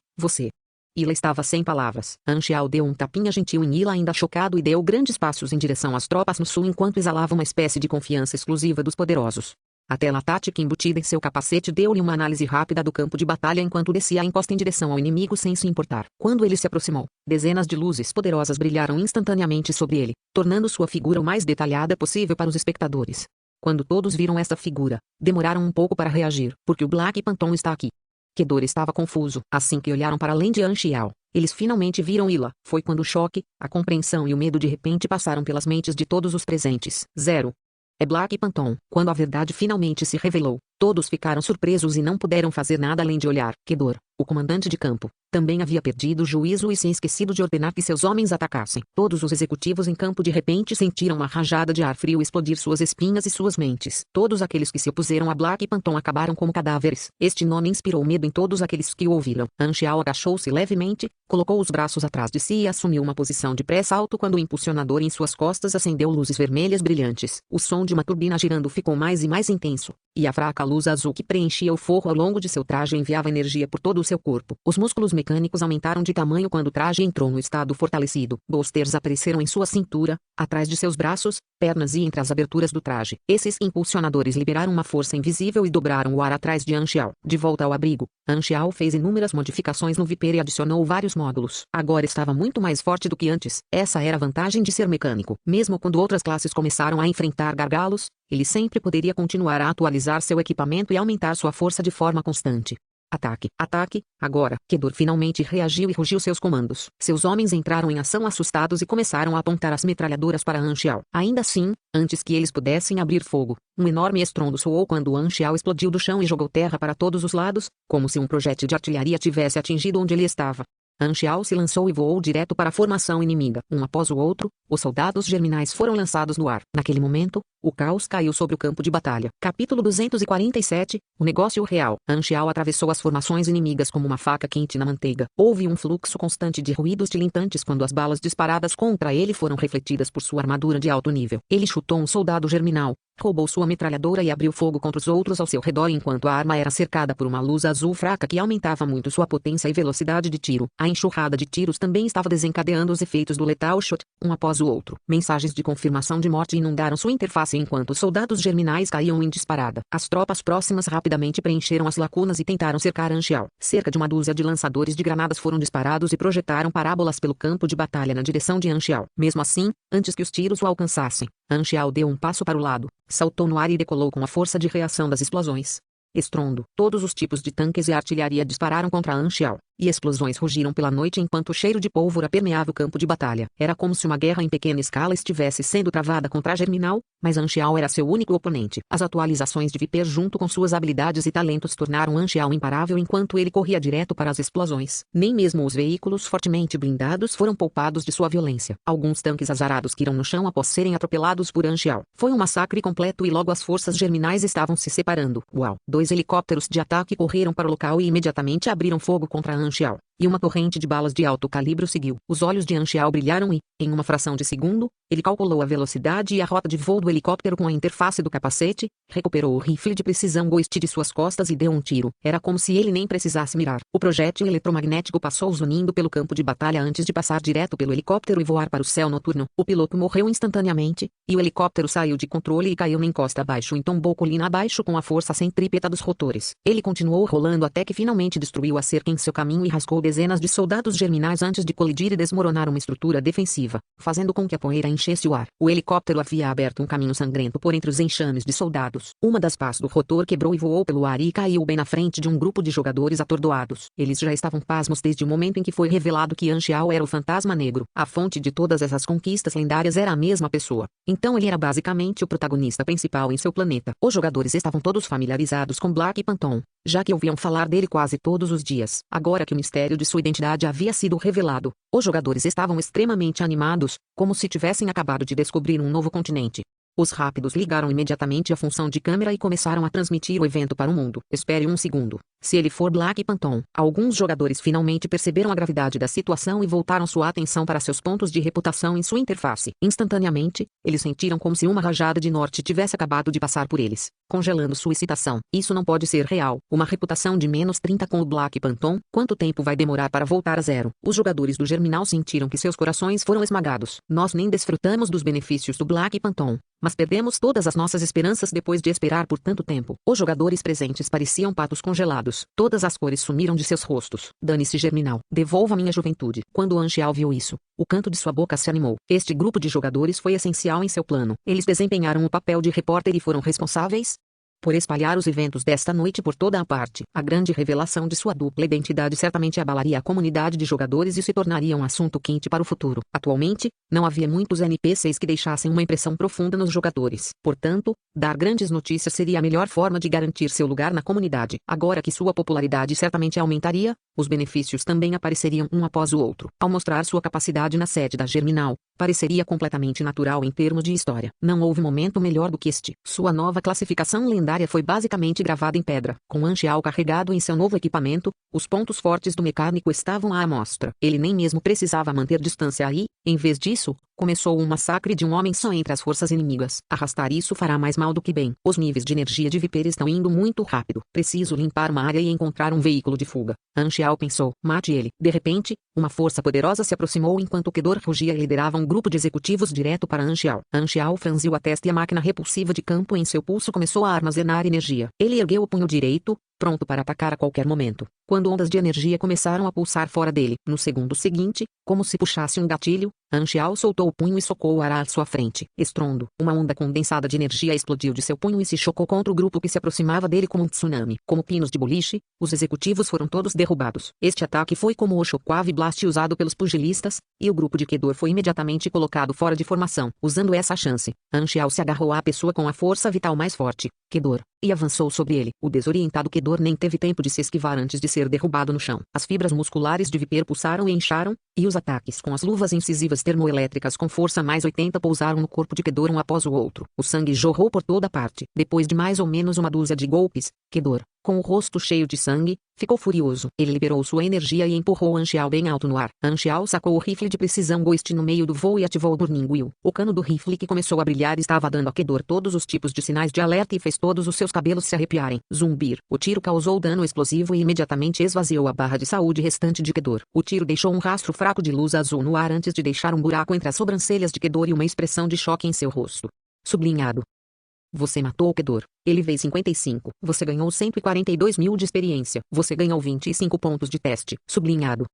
Ila estava sem palavras. Anxiao deu um tapinha gentil em Ila, ainda chocado, e deu grandes passos em direção às tropas no sul enquanto exalava uma espécie de confiança exclusiva dos poderosos. A tela tática embutida em seu capacete deu-lhe uma análise rápida do campo de batalha enquanto descia a encosta em direção ao inimigo sem se importar. Quando ele se aproximou, dezenas de luzes poderosas brilharam instantaneamente sobre ele, tornando sua figura o mais detalhada possível para os espectadores. Quando todos viram esta figura, demoraram um pouco para reagir, porque o Black Phantom está aqui. Kedor estava confuso. Assim que olharam para além de Anxiao, eles finalmente viram Ila. Foi quando o choque, a compreensão e o medo de repente passaram pelas mentes de todos os presentes. 0. É Black Phantom. Quando a verdade finalmente se revelou, todos ficaram surpresos e não puderam fazer nada além de olhar. Kedor, o comandante de campo, também havia perdido o juízo e se esquecido de ordenar que seus homens atacassem. Todos os executivos em campo de repente sentiram uma rajada de ar frio explodir suas espinhas e suas mentes. Todos aqueles que se opuseram a Black Phantom acabaram como cadáveres. Este nome inspirou medo em todos aqueles que o ouviram. Anxiao agachou-se levemente, colocou os braços atrás de si e assumiu uma posição de pré-salto quando o impulsionador em suas costas acendeu luzes vermelhas brilhantes. O som de uma turbina girando ficou mais e mais intenso, e a fraca luz azul que preenchia o forro ao longo de seu traje enviava energia por todo o seu corpo. Os músculos mecânicos aumentaram de tamanho quando o traje entrou no estado fortalecido. Bolsters apareceram em sua cintura, atrás de seus braços, pernas e entre as aberturas do traje. Esses impulsionadores liberaram uma força invisível e dobraram o ar atrás de Anxiao. De volta ao abrigo, Anxiao fez inúmeras modificações no Viper e adicionou vários módulos. Agora estava muito mais forte do que antes. Essa era a vantagem de ser mecânico. Mesmo quando outras classes começaram a enfrentar gargalos, ele sempre poderia continuar a atualizar seu equipamento e aumentar sua força de forma constante. Ataque! Ataque! Agora! Kedor finalmente reagiu e rugiu seus comandos. Seus homens entraram em ação assustados e começaram a apontar as metralhadoras para Anxiao. Ainda assim, antes que eles pudessem abrir fogo, um enorme estrondo soou quando Anxiao explodiu do chão e jogou terra para todos os lados, como se um projétil de artilharia tivesse atingido onde ele estava. Anxiao se lançou e voou direto para a formação inimiga. Um após o outro, os soldados germinais foram lançados no ar. Naquele momento, o caos caiu sobre o campo de batalha. Capítulo 247, o negócio real. Anxiao atravessou as formações inimigas como uma faca quente na manteiga. Houve um fluxo constante de ruídos tilintantes quando as balas disparadas contra ele foram refletidas por sua armadura de alto nível. Ele chutou um soldado germinal, roubou sua metralhadora e abriu fogo contra os outros ao seu redor enquanto a arma era cercada por uma luz azul fraca que aumentava muito sua potência e velocidade de tiro. A enxurrada de tiros também estava desencadeando os efeitos do Lethal Shot, um após o outro. Mensagens de confirmação de morte inundaram sua interface enquanto os soldados germinais caíam em disparada. As tropas próximas rapidamente preencheram as lacunas e tentaram cercar Anxiao. Cerca de uma dúzia de lançadores de granadas foram disparados e projetaram parábolas pelo campo de batalha na direção de Anxiao. Mesmo assim, antes que os tiros o alcançassem, Anxiao deu um passo para o lado, saltou no ar e decolou com a força de reação das explosões. Estrondo. Todos os tipos de tanques e artilharia dispararam contra Anxiao, e explosões rugiram pela noite enquanto o cheiro de pólvora permeava o campo de batalha. Era como se uma guerra em pequena escala estivesse sendo travada contra a Germinal, mas Anxiao era seu único oponente. As atualizações de Viper junto com suas habilidades e talentos tornaram Anxiao imparável enquanto ele corria direto para as explosões. Nem mesmo os veículos fortemente blindados foram poupados de sua violência. Alguns tanques azarados caíram no chão após serem atropelados por Anxiao. Foi um massacre completo e logo as forças germinais estavam se separando. Uau! 2 helicópteros de ataque correram para o local e imediatamente abriram fogo contra Anxiao, e uma torrente de balas de alto calibre o seguiu. Os olhos de Anxiao brilharam e, em uma fração de segundo, ele calculou a velocidade e a rota de voo do helicóptero com a interface do capacete, recuperou o rifle de precisão Ghost de suas costas e deu um tiro. Era como se ele nem precisasse mirar. O projétil eletromagnético passou zunindo pelo campo de batalha antes de passar direto pelo helicóptero e voar para o céu noturno. O piloto morreu instantaneamente, e o helicóptero saiu de controle e caiu na encosta abaixo e tombou colina abaixo com a força centrípeta dos rotores. Ele continuou rolando até que finalmente destruiu a cerca em seu caminho e rasgou dezenas de soldados germinais antes de colidir e desmoronar uma estrutura defensiva, fazendo com que a poeira enchesse o ar. O helicóptero havia aberto um caminho sangrento por entre os enxames de soldados. Uma das pás do rotor quebrou e voou pelo ar e caiu bem na frente de um grupo de jogadores atordoados. Eles já estavam pasmos desde o momento em que foi revelado que Anxiao era o fantasma negro. A fonte de todas essas conquistas lendárias era a mesma pessoa. Então ele era basicamente o protagonista principal em seu planeta. Os jogadores estavam todos familiarizados com Black Phantom, já que ouviam falar dele quase todos os dias. Agora que o mistério de sua identidade havia sido revelado, os jogadores estavam extremamente animados, como se tivessem acabado de descobrir um novo continente. Os rápidos ligaram imediatamente a função de câmera e começaram a transmitir o evento para o mundo. Espere um segundo. Se ele for Black Phantom. Alguns jogadores finalmente perceberam a gravidade da situação e voltaram sua atenção para seus pontos de reputação em sua interface. Instantaneamente, eles sentiram como se uma rajada de norte tivesse acabado de passar por eles. congelando sua excitação. Isso não pode ser real. Uma reputação de -30 com o Black Phantom. Quanto tempo vai demorar para voltar a zero? Os jogadores do Germinal sentiram que seus corações foram esmagados. Nós nem desfrutamos dos benefícios do Black Phantom, mas perdemos todas as nossas esperanças depois de esperar por tanto tempo. Os jogadores presentes pareciam patos congelados. Todas as cores sumiram de seus rostos. Dane-se, Germinal. Devolva minha juventude. Quando Anxial viu isso, o canto de sua boca se animou. Este grupo de jogadores foi essencial em seu plano. Eles desempenharam o papel de repórter e foram responsáveis por espalhar os eventos desta noite por toda a parte. A grande revelação de sua dupla identidade certamente abalaria a comunidade de jogadores e se tornaria um assunto quente para o futuro. Atualmente, não havia muitos NPCs que deixassem uma impressão profunda nos jogadores. Portanto, dar grandes notícias seria a melhor forma de garantir seu lugar na comunidade. Agora que sua popularidade certamente aumentaria, os benefícios também apareceriam um após o outro. Ao mostrar sua capacidade na sede da Germinal, pareceria completamente natural em termos de história. Não houve momento melhor do que este. Sua nova classificação lendária foi basicamente gravada em pedra. Com Anxial carregado em seu novo equipamento, os pontos fortes do mecânico estavam à amostra. Ele nem mesmo precisava manter distância e, em vez disso, começou um massacre de um homem só entre as forças inimigas. Arrastar isso fará mais mal do que bem. Os níveis de energia de Viper estão indo muito rápido. Preciso limpar uma área e encontrar um veículo de fuga. Anxial pensou. Mate ele. De repente, uma força poderosa se aproximou enquanto Kedor rugia e liderava um grupo de executivos direto para Anxial. Anxial franziu a testa e a máquina repulsiva de campo em seu pulso começou a armazenar energia. Ele ergueu o punho direito, pronto para atacar a qualquer momento, quando ondas de energia começaram a pulsar fora dele. No segundo seguinte, como se puxasse um gatilho, Anxial soltou o punho e socou o ar à sua frente. Estrondo. Uma onda condensada de energia explodiu de seu punho e se chocou contra o grupo que se aproximava dele como um tsunami. Como pinos de boliche, os executivos foram todos derrubados. Este ataque foi como o Shockwave Blast usado pelos pugilistas, e o grupo de Kedor foi imediatamente colocado fora de formação. Usando essa chance, Anxial se agarrou à pessoa com a força vital mais forte, Kedor, e avançou sobre ele. O desorientado Kedor nem teve tempo de se esquivar antes de ser derrubado no chão. As fibras musculares de Viper pulsaram e incharam, e os ataques com as luvas incisivas termoelétricas com força mais 80 pousaram no corpo de Kedor um após o outro. O sangue jorrou por toda parte. Depois de mais ou menos uma dúzia de golpes, Kedor, com o rosto cheio de sangue, ficou furioso. Ele liberou sua energia e empurrou Anxial bem alto no ar. Anxial sacou o rifle de precisão Ghost no meio do voo e ativou o Burning Wheel. O cano do rifle que começou a brilhar estava dando a Kedor todos os tipos de sinais de alerta e fez todos os seus cabelos se arrepiarem. Zumbir. O tiro causou dano explosivo e imediatamente esvaziou a barra de saúde restante de Kedor. O tiro deixou um rastro fraco de luz azul no ar antes de deixar um buraco entre as sobrancelhas de Kedor e uma expressão de choque em seu rosto. Sublinhado. Você matou o Kedor. Ele veio 55. Você ganhou 142 mil de experiência. Você ganhou 25 pontos de teste. Sublinhado.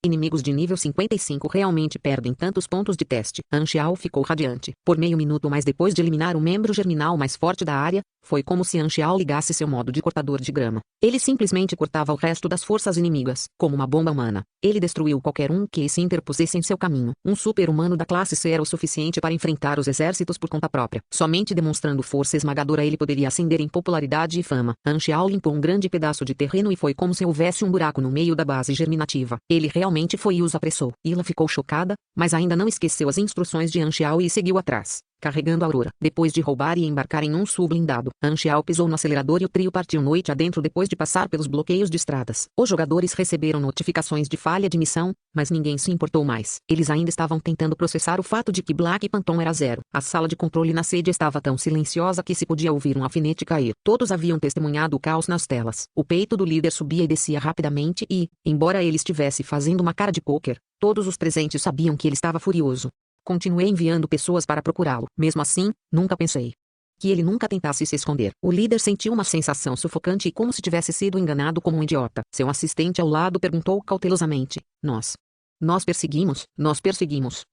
Inimigos de nível 55 realmente perdem tantos pontos de teste. Anxial ficou radiante. Por meio minuto mais depois de eliminar o membro germinal mais forte da área, foi como se Anxial ligasse seu modo de cortador de grama. Ele simplesmente cortava o resto das forças inimigas, como uma bomba humana. Ele destruiu qualquer um que se interpusesse em seu caminho. Um super-humano da classe C era o suficiente para enfrentar os exércitos por conta própria. Somente demonstrando força esmagadora ele poderia ascender em popularidade e fama. Anxial limpou um grande pedaço de terreno e foi como se houvesse um buraco no meio da base germinativa. Ele realmente foi e os apressou. Ila ficou chocada, mas ainda não esqueceu as instruções de Anxial e seguiu atrás, carregando a Aurora. Depois de roubar e embarcar em um SUV blindado, Anxial pisou no acelerador e o trio partiu noite adentro depois de passar pelos bloqueios de estradas. Os jogadores receberam notificações de falha de missão, mas ninguém se importou mais. Eles ainda estavam tentando processar o fato de que Black Phantom era zero. A sala de controle na sede estava tão silenciosa que se podia ouvir um alfinete cair. Todos haviam testemunhado o caos nas telas. O peito do líder subia e descia rapidamente e, embora ele estivesse fazendo uma cara de pôquer, todos os presentes sabiam que ele estava furioso. Continuei enviando pessoas para procurá-lo. Mesmo assim, nunca pensei que ele nunca tentasse se esconder. O líder sentiu uma sensação sufocante e como se tivesse sido enganado como um idiota. Seu assistente ao lado perguntou cautelosamente: Nós perseguimos.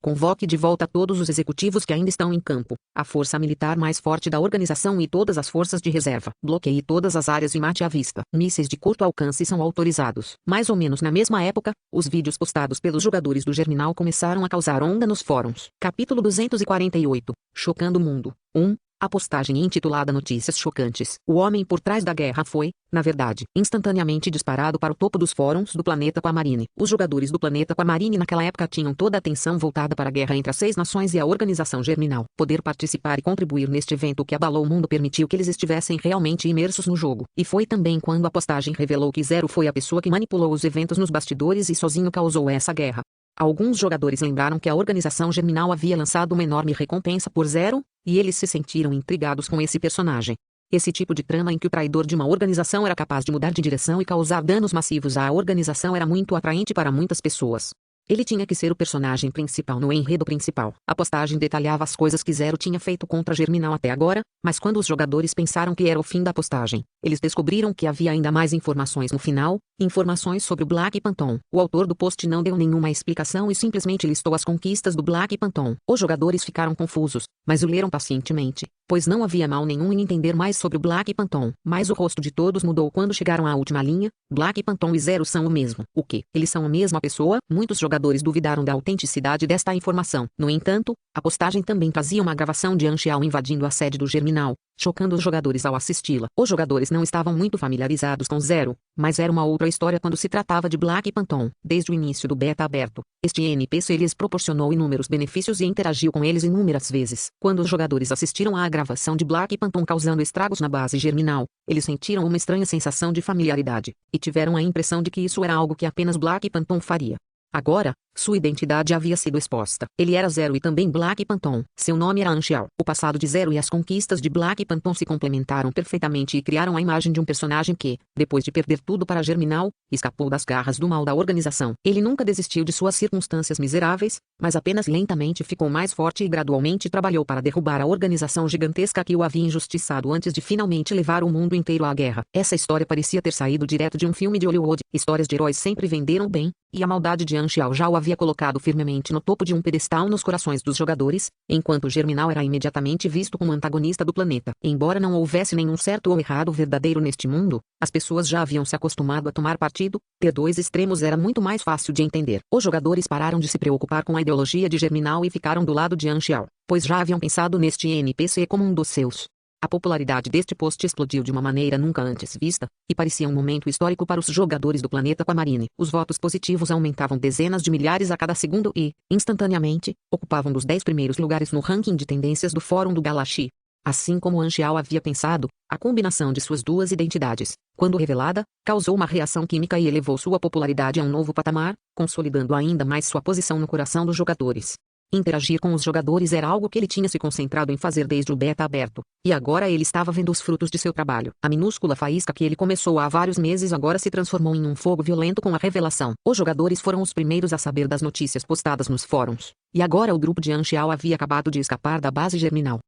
Convoque de volta todos os executivos que ainda estão em campo, a força militar mais forte da organização e todas as forças de reserva. Bloqueie todas as áreas e mate à vista. Mísseis de curto alcance são autorizados. Mais ou menos na mesma época, os vídeos postados pelos jogadores do Germinal começaram a causar onda nos fóruns. Capítulo 248. Chocando o mundo. 1. A postagem intitulada Notícias Chocantes. O homem por trás da guerra foi, na verdade, instantaneamente disparado para o topo dos fóruns do planeta Aquamarine. Os jogadores do planeta Aquamarine naquela época tinham toda a atenção voltada para a guerra entre as 6 nações e a organização Germinal. Poder participar e contribuir neste evento que abalou o mundo permitiu que eles estivessem realmente imersos no jogo. E foi também quando a postagem revelou que Zero foi a pessoa que manipulou os eventos nos bastidores e sozinho causou essa guerra. Alguns jogadores lembraram que a organização Germinal havia lançado uma enorme recompensa por Zero, e eles se sentiram intrigados com esse personagem. Esse tipo de trama em que o traidor de uma organização era capaz de mudar de direção e causar danos massivos à organização era muito atraente para muitas pessoas. Ele tinha que ser o personagem principal no enredo principal. A postagem detalhava as coisas que Zero tinha feito contra Germinal até agora, mas quando os jogadores pensaram que era o fim da postagem, eles descobriram que havia ainda mais informações no final, informações sobre o Black Phantom. O autor do post não deu nenhuma explicação e simplesmente listou as conquistas do Black Phantom. Os jogadores ficaram confusos, mas o leram pacientemente, pois não havia mal nenhum em entender mais sobre o Black Phantom. Mas o rosto de todos mudou quando chegaram à última linha: Black Phantom e Zero são o mesmo. O quê? Eles são a mesma pessoa? Muitos jogadores duvidaram da autenticidade desta informação. No entanto, a postagem também trazia uma gravação de Anxiao invadindo a sede do Germinal, chocando os jogadores ao assisti-la. Os jogadores não estavam muito familiarizados com Zero, mas era uma outra história quando se tratava de Black Phantom. Desde o início do beta aberto, este NPC lhes proporcionou inúmeros benefícios e interagiu com eles inúmeras vezes. Quando os jogadores assistiram à gravação de Black Phantom causando estragos na base Germinal, eles sentiram uma estranha sensação de familiaridade, e tiveram a impressão de que isso era algo que apenas Black Phantom faria. Agora, sua identidade havia sido exposta. Ele era Zero e também Black Phantom. Seu nome era Anxiao. O passado de Zero e as conquistas de Black Phantom se complementaram perfeitamente e criaram a imagem de um personagem que, depois de perder tudo para Germinal, escapou das garras do mal da organização. Ele nunca desistiu de suas circunstâncias miseráveis, mas apenas lentamente ficou mais forte e gradualmente trabalhou para derrubar a organização gigantesca que o havia injustiçado antes de finalmente levar o mundo inteiro à guerra. Essa história parecia ter saído direto de um filme de Hollywood. Histórias de heróis sempre venderam bem, e a maldade de Anxiao já o havia colocado firmemente no topo de um pedestal nos corações dos jogadores, enquanto Germinal era imediatamente visto como antagonista do planeta. Embora não houvesse nenhum certo ou errado verdadeiro neste mundo, as pessoas já haviam se acostumado a tomar partido. Ter dois extremos era muito mais fácil de entender. Os jogadores pararam de se preocupar com a ideologia de Germinal e ficaram do lado de Anxiao, pois já haviam pensado neste NPC como um dos seus. A popularidade deste post explodiu de uma maneira nunca antes vista, e parecia um momento histórico para os jogadores do planeta Aquamarine. Os votos positivos aumentavam dezenas de milhares a cada segundo e, instantaneamente, ocupavam dos 10 primeiros lugares no ranking de tendências do Fórum do Galaxy. Assim como Anxiao havia pensado, a combinação de suas duas identidades, quando revelada, causou uma reação química e elevou sua popularidade a um novo patamar, consolidando ainda mais sua posição no coração dos jogadores. Interagir com os jogadores era algo que ele tinha se concentrado em fazer desde o beta aberto, e agora ele estava vendo os frutos de seu trabalho. A minúscula faísca que ele começou há vários meses agora se transformou em um fogo violento com a revelação. Os jogadores foram os primeiros a saber das notícias postadas nos fóruns, e agora o grupo de Anxiao havia acabado de escapar da base Germinal.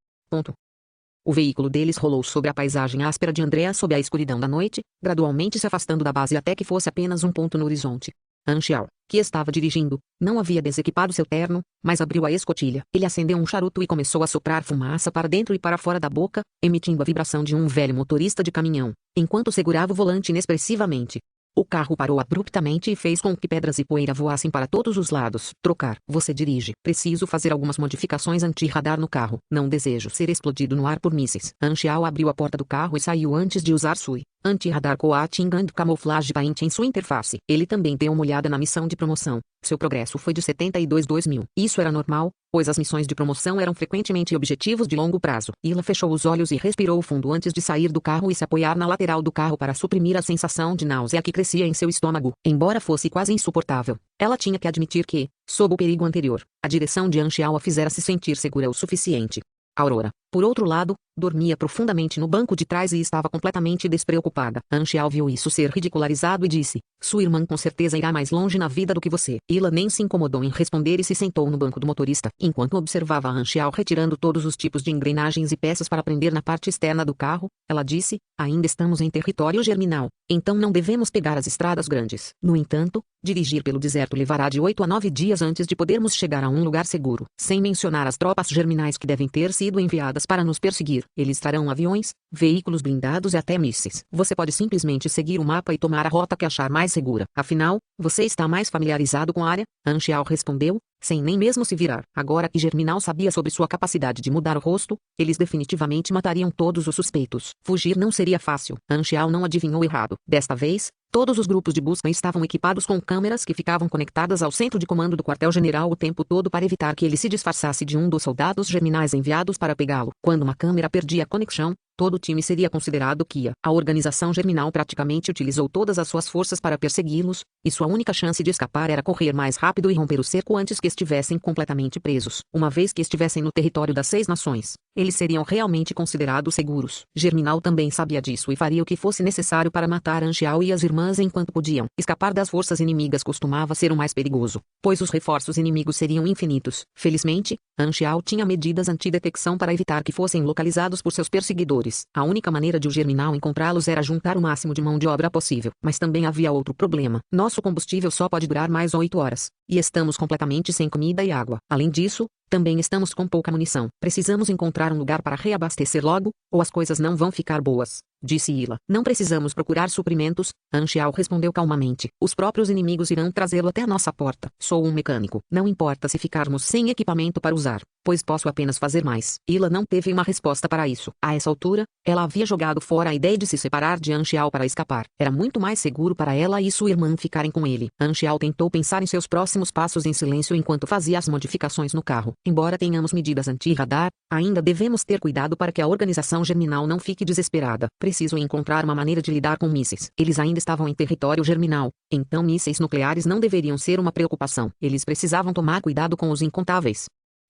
O veículo deles rolou sobre a paisagem áspera de Andrea sob a escuridão da noite, gradualmente se afastando da base até que fosse apenas um ponto no horizonte. Anxiao, que estava dirigindo, não havia desequipado seu terno, mas abriu a escotilha. Ele acendeu um charuto e começou a soprar fumaça para dentro e para fora da boca, emitindo a vibração de um velho motorista de caminhão, enquanto segurava o volante inexpressivamente. O carro parou abruptamente e fez com que pedras e poeira voassem para todos os lados. Trocar. Você dirige. Preciso fazer algumas modificações anti-radar no carro. Não desejo ser explodido no ar por mísseis. Anxiao abriu a porta do carro e saiu antes de usar Sui. Anti-radar Coating and Camouflage Paint em sua interface. Ele também deu uma olhada na missão de promoção. Seu progresso foi de 72.000. Isso era normal, pois as missões de promoção eram frequentemente objetivos de longo prazo. Ila fechou os olhos e respirou fundo antes de sair do carro e se apoiar na lateral do carro para suprimir a sensação de náusea que crescia em seu estômago. Embora fosse quase insuportável, ela tinha que admitir que, sob o perigo anterior, a direção de Anxiao a fizera se sentir segura o suficiente. Aurora, por outro lado, dormia profundamente no banco de trás e estava completamente despreocupada. Anxiao viu isso ser ridicularizado e disse: sua irmã com certeza irá mais longe na vida do que você. Ila nem se incomodou em responder e se sentou no banco do motorista, enquanto observava Anxiao retirando todos os tipos de engrenagens e peças para prender na parte externa do carro. Ela disse: ainda estamos em território Germinal, então não devemos pegar as estradas grandes. No entanto, dirigir pelo deserto levará de 8 a 9 dias antes de podermos chegar a um lugar seguro, sem mencionar as tropas germinais que devem ter sido enviadas para nos perseguir. Eles trarão aviões, veículos blindados e até mísseis. Você pode simplesmente seguir o mapa e tomar a rota que achar mais segura. Afinal, você está mais familiarizado com a área? Anxiao respondeu, sem nem mesmo se virar. Agora que Germinal sabia sobre sua capacidade de mudar o rosto, eles definitivamente matariam todos os suspeitos. Fugir não seria fácil. Anxiao não adivinhou errado. Desta vez, todos os grupos de busca estavam equipados com câmeras que ficavam conectadas ao centro de comando do quartel-general o tempo todo para evitar que ele se disfarçasse de um dos soldados germinais enviados para pegá-lo. Quando uma câmera perdia a conexão, todo o time seria considerado Kia. A organização germinal praticamente utilizou todas as suas forças para persegui-los, e sua única chance de escapar era correr mais rápido e romper o cerco antes que estivessem completamente presos. Uma vez que estivessem no território das 6 nações, eles seriam realmente considerados seguros. Germinal também sabia disso e faria o que fosse necessário para matar Anxiao e as irmãs enquanto podiam. Escapar das forças inimigas costumava ser o mais perigoso, pois os reforços inimigos seriam infinitos. Felizmente, Anxiao tinha medidas antidetecção para evitar que fossem localizados por seus perseguidores. A única maneira de o Germinal encontrá-los era juntar o máximo de mão de obra possível. Mas também havia outro problema. Nosso combustível só pode durar mais 8 horas. E estamos completamente sem comida e água. Além disso, também estamos com pouca munição. Precisamos encontrar um lugar para reabastecer logo, ou as coisas não vão ficar boas, disse Ila. Não precisamos procurar suprimentos, Anxiao respondeu calmamente. Os próprios inimigos irão trazê-lo até a nossa porta. Sou um mecânico. Não importa se ficarmos sem equipamento para usar, pois posso apenas fazer mais. Ila não teve uma resposta para isso. A essa altura, ela havia jogado fora a ideia de se separar de Anxiao para escapar. Era muito mais seguro para ela e sua irmã ficarem com ele. Anxiao tentou pensar em seus próximos passos em silêncio enquanto fazia as modificações no carro. Embora tenhamos medidas anti-radar, ainda devemos ter cuidado para que a organização germinal não fique desesperada. Preciso encontrar uma maneira de lidar com mísseis. Eles ainda estavam em território germinal, então mísseis nucleares não deveriam ser uma preocupação. Eles precisavam tomar cuidado com os incontáveis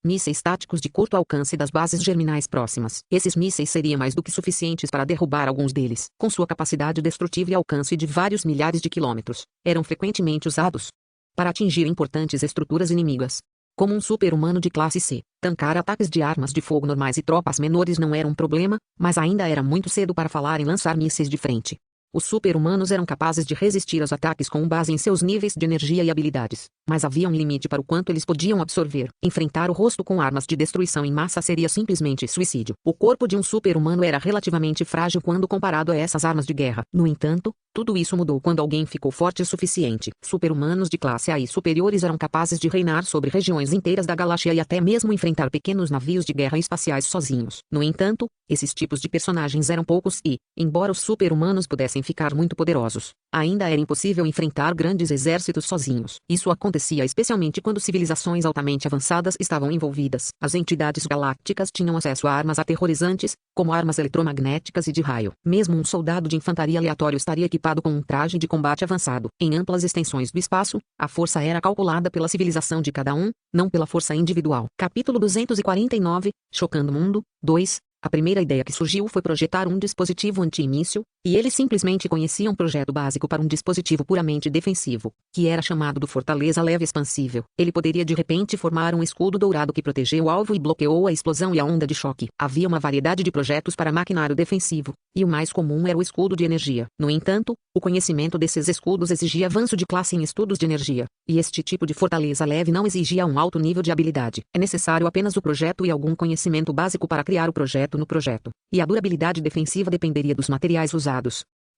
mísseis táticos de curto alcance das bases germinais próximas. Esses mísseis seriam mais do que suficientes para derrubar alguns deles. Com sua capacidade destrutiva e alcance de vários milhares de quilômetros, eram frequentemente usados para atingir importantes estruturas inimigas. Como um super-humano de classe C, tancar ataques de armas de fogo normais e tropas menores não era um problema, mas ainda era muito cedo para falar em lançar mísseis de frente. Os super-humanos eram capazes de resistir aos ataques com base em seus níveis de energia e habilidades, mas havia um limite para o quanto eles podiam absorver. Enfrentar o rosto com armas de destruição em massa seria simplesmente suicídio. O corpo de um super-humano era relativamente frágil quando comparado a essas armas de guerra. No entanto, tudo isso mudou quando alguém ficou forte o suficiente. Super-humanos de classe A e superiores eram capazes de reinar sobre regiões inteiras da galáxia e até mesmo enfrentar pequenos navios de guerra espaciais sozinhos. No entanto, esses tipos de personagens eram poucos e, embora os super-humanos pudessem ficar muito poderosos, ainda era impossível enfrentar grandes exércitos sozinhos. Isso acontecia especialmente quando civilizações altamente avançadas estavam envolvidas. As entidades galácticas tinham acesso a armas aterrorizantes, como armas eletromagnéticas e de raio. Mesmo um soldado de infantaria aleatório estaria equipado com um traje de combate avançado. Em amplas extensões do espaço, a força era calculada pela civilização de cada um, não pela força individual. Capítulo 249, Chocando o Mundo, 2. A primeira ideia que surgiu foi projetar um dispositivo anti-míssil, e eles simplesmente conheciam um projeto básico para um dispositivo puramente defensivo, que era chamado do Fortaleza Leve Expansível. Ele poderia de repente formar um escudo dourado que protegeu o alvo e bloqueou a explosão e a onda de choque. Havia uma variedade de projetos para maquinário defensivo, e o mais comum era o escudo de energia. No entanto, o conhecimento desses escudos exigia avanço de classe em estudos de energia, e este tipo de fortaleza leve não exigia um alto nível de habilidade. É necessário apenas o projeto e algum conhecimento básico para criar o projeto no projeto, e a durabilidade defensiva dependeria dos materiais usados.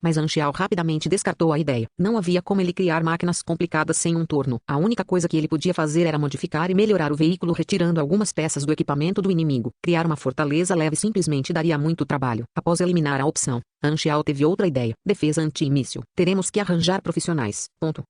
Mas Anxiao rapidamente descartou a ideia. Não havia como ele criar máquinas complicadas sem um torno. A única coisa que ele podia fazer era modificar e melhorar o veículo retirando algumas peças do equipamento do inimigo. Criar uma fortaleza leve simplesmente daria muito trabalho. Após eliminar a opção, Anxiao teve outra ideia. Defesa anti-míssil. Teremos que arranjar profissionais. Ponto.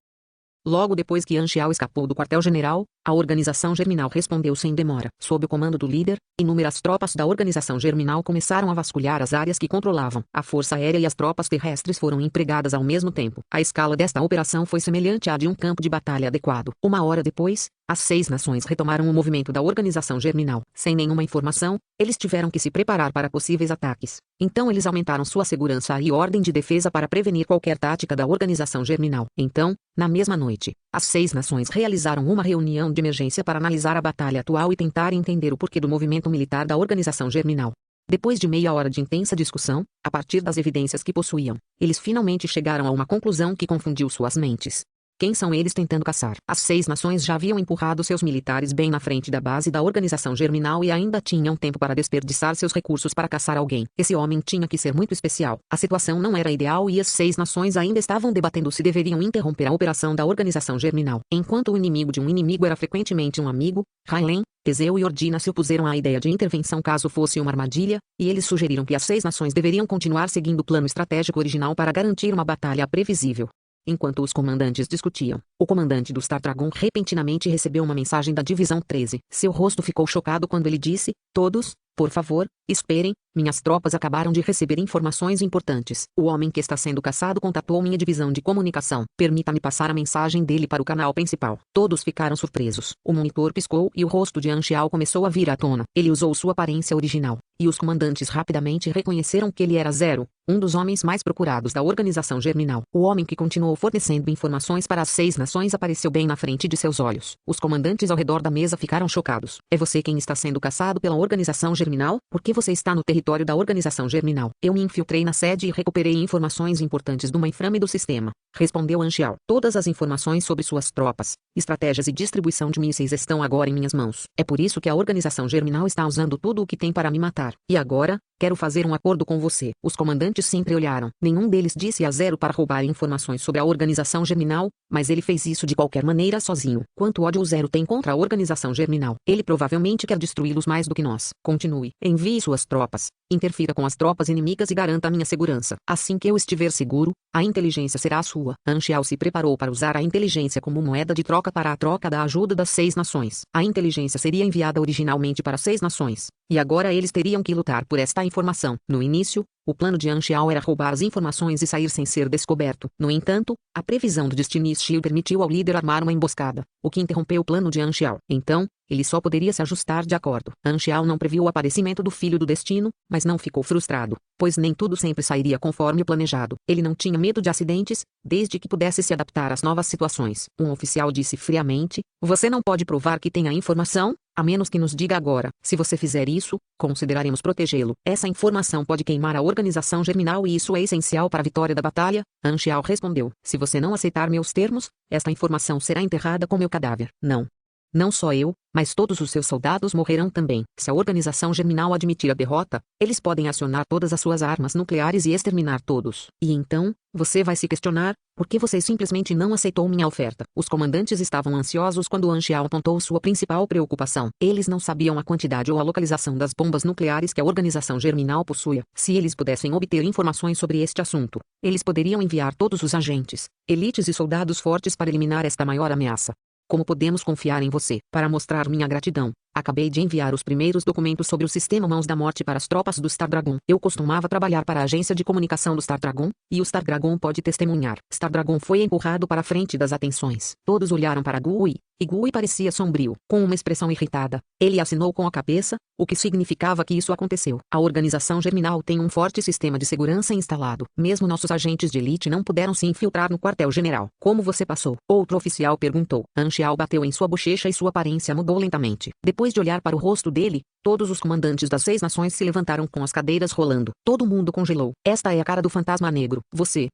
Logo depois que Anxiao escapou do quartel-general, a organização germinal respondeu sem demora. Sob o comando do líder, inúmeras tropas da organização germinal começaram a vasculhar as áreas que controlavam. A força aérea e as tropas terrestres foram empregadas ao mesmo tempo. A escala desta operação foi semelhante à de um campo de batalha adequado. Uma hora depois, as 6 nações retomaram o movimento da organização germinal. Sem nenhuma informação, eles tiveram que se preparar para possíveis ataques. Então eles aumentaram sua segurança e ordem de defesa para prevenir qualquer tática da organização germinal. Então, na mesma noite, as 6 nações realizaram uma reunião de emergência para analisar a batalha atual e tentar entender o porquê do movimento militar da organização germinal. Depois de meia hora de intensa discussão, a partir das evidências que possuíam, eles finalmente chegaram a uma conclusão que confundiu suas mentes. Quem são eles tentando caçar? As 6 nações já haviam empurrado seus militares bem na frente da base da organização germinal e ainda tinham tempo para desperdiçar seus recursos para caçar alguém. Esse homem tinha que ser muito especial. A situação não era ideal e as 6 nações ainda estavam debatendo se deveriam interromper a operação da organização germinal. Enquanto o inimigo de um inimigo era frequentemente um amigo, Railen, Teseu e Ordina se opuseram à ideia de intervenção caso fosse uma armadilha, e eles sugeriram que as 6 nações deveriam continuar seguindo o plano estratégico original para garantir uma batalha previsível. Enquanto os comandantes discutiam, o comandante do Star Dragon repentinamente recebeu uma mensagem da Divisão 13. Seu rosto ficou chocado quando ele disse: todos, Por favor, esperem, minhas tropas acabaram de receber informações importantes. O homem que está sendo caçado contatou minha divisão de comunicação. Permita-me passar a mensagem dele para o canal principal. Todos ficaram surpresos. O monitor piscou e o rosto de Anxiao começou a vir à tona. Ele usou sua aparência original, e os comandantes rapidamente reconheceram que ele era Zero, um dos homens mais procurados da organização germinal. O homem que continuou fornecendo informações para as 6 nações apareceu bem na frente de seus olhos. Os comandantes ao redor da mesa ficaram chocados. É você quem está sendo caçado pela organização germinal? Por que você está no território da organização germinal? Eu me infiltrei na sede e recuperei informações importantes do mainframe do sistema, respondeu Anxiao. Todas as informações sobre suas tropas, estratégias e distribuição de mísseis estão agora em minhas mãos. É por isso que a organização germinal está usando tudo o que tem para me matar. E agora, quero fazer um acordo com você. Os comandantes sempre olharam. Nenhum deles disse a Zero para roubar informações sobre a organização germinal, mas ele fez isso de qualquer maneira sozinho. Quanto ódio o Zero tem contra a organização germinal? Ele provavelmente quer destruí-los mais do que nós. Continue. Envie suas tropas. Interfira com as tropas inimigas e garanta a minha segurança. Assim que eu estiver seguro, a inteligência será a sua. Anxiao se preparou para usar a inteligência como moeda de troca para a troca da ajuda das 6 nações. A inteligência seria enviada originalmente para 6 nações, e agora eles teriam que lutar por esta informação. No início, o plano de Anxiao era roubar as informações e sair sem ser descoberto. No entanto, a previsão do Destiny Steel permitiu ao líder armar uma emboscada, o que interrompeu o plano de Anxiao. Então, ele só poderia se ajustar de acordo. Anxiao não previu o aparecimento do Filho do Destino, mas não ficou frustrado, pois nem tudo sempre sairia conforme o planejado. Ele não tinha medo de acidentes, desde que pudesse se adaptar às novas situações. Um oficial disse friamente: "Você não pode provar que tem a informação, a menos que nos diga agora. Se você fizer isso, consideraremos protegê-lo. Essa informação pode queimar a organização germinal e isso é essencial para a vitória da batalha." Anxiao respondeu: "Se você não aceitar meus termos, esta informação será enterrada com meu cadáver." "Não. Não só eu, mas todos os seus soldados morrerão também. Se a organização germinal admitir a derrota, eles podem acionar todas as suas armas nucleares e exterminar todos. E então, você vai se questionar, por que você simplesmente não aceitou minha oferta?" Os comandantes estavam ansiosos quando Anxiao apontou sua principal preocupação. Eles não sabiam a quantidade ou a localização das bombas nucleares que a organização germinal possuía. Se eles pudessem obter informações sobre este assunto, eles poderiam enviar todos os agentes, elites e soldados fortes para eliminar esta maior ameaça. "Como podemos confiar em você?" "Para mostrar minha gratidão, acabei de enviar os primeiros documentos sobre o sistema Mãos da Morte para as tropas do Star Dragon. Eu costumava trabalhar para a agência de comunicação do Star Dragon, e o Star Dragon pode testemunhar." Star Dragon foi empurrado para a frente das atenções. Todos olharam para Gui, e Gui parecia sombrio. Com uma expressão irritada, ele assinou com a cabeça, o que significava que isso aconteceu. "A organização germinal tem um forte sistema de segurança instalado. Mesmo nossos agentes de elite não puderam se infiltrar no quartel-general." "Como você passou?" outro oficial perguntou. Anxiao bateu em sua bochecha e sua aparência mudou lentamente. Depois de olhar para o rosto dele, todos os comandantes das 6 nações se levantaram com as cadeiras rolando. Todo mundo congelou. "Esta é a cara do fantasma negro. Você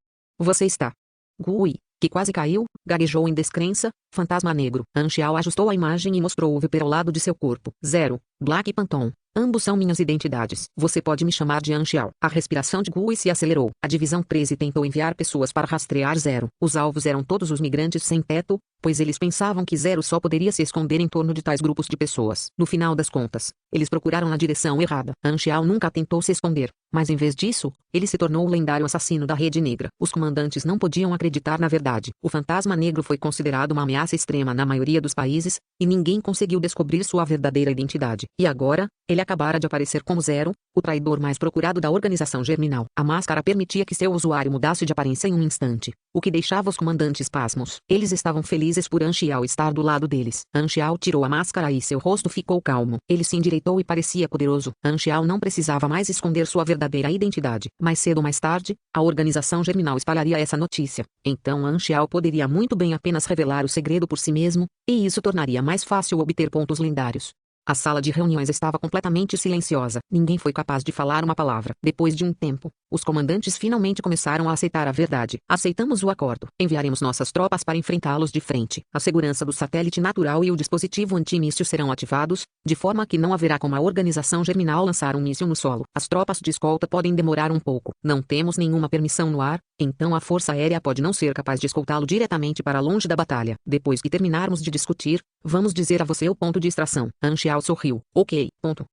está." Gui, que quase caiu, gaguejou em descrença. "Fantasma negro." Anxiao ajustou a imagem e mostrou o Viper ao lado de seu corpo. "Zero, Black Phantom. Ambos são minhas identidades. Você pode me chamar de Anxiao." A respiração de Gui se acelerou. A divisão 13 tentou enviar pessoas para rastrear Zero. Os alvos eram todos os migrantes sem teto, pois eles pensavam que Zero só poderia se esconder em torno de tais grupos de pessoas. No final das contas, eles procuraram na direção errada. Anxiao nunca tentou se esconder, mas em vez disso, ele se tornou o lendário assassino da Rede Negra. Os comandantes não podiam acreditar na verdade. O fantasma negro foi considerado uma ameaça extrema na maioria dos países, e ninguém conseguiu descobrir sua verdadeira identidade. E agora, ele acabara de aparecer como Zero, o traidor mais procurado da organização germinal. A máscara permitia que seu usuário mudasse de aparência em um instante, o que deixava os comandantes pasmos. Eles estavam felizes por Anxiao estar do lado deles. Anxiao tirou a máscara e seu rosto ficou calmo. Ele se endireitou e parecia poderoso. Anxiao não precisava mais esconder sua verdadeira identidade. Mais cedo ou mais tarde, a organização germinal espalharia essa notícia. Então Anxiao poderia muito bem apenas revelar o segredo por si mesmo, e isso tornaria mais fácil obter pontos lendários. A sala de reuniões estava completamente silenciosa. Ninguém foi capaz de falar uma palavra. Depois de um tempo, os comandantes finalmente começaram a aceitar a verdade. "Aceitamos o acordo. Enviaremos nossas tropas para enfrentá-los de frente. A segurança do satélite natural e o dispositivo antimíssil serão ativados, de forma que não haverá como a organização germinal lançar um míssil no solo. As tropas de escolta podem demorar um pouco. Não temos nenhuma permissão no ar, então a Força Aérea pode não ser capaz de escoltá-lo diretamente para longe da batalha. Depois que terminarmos de discutir, vamos dizer a você o ponto de extração." Anxiao sorriu. "Ok, ponto."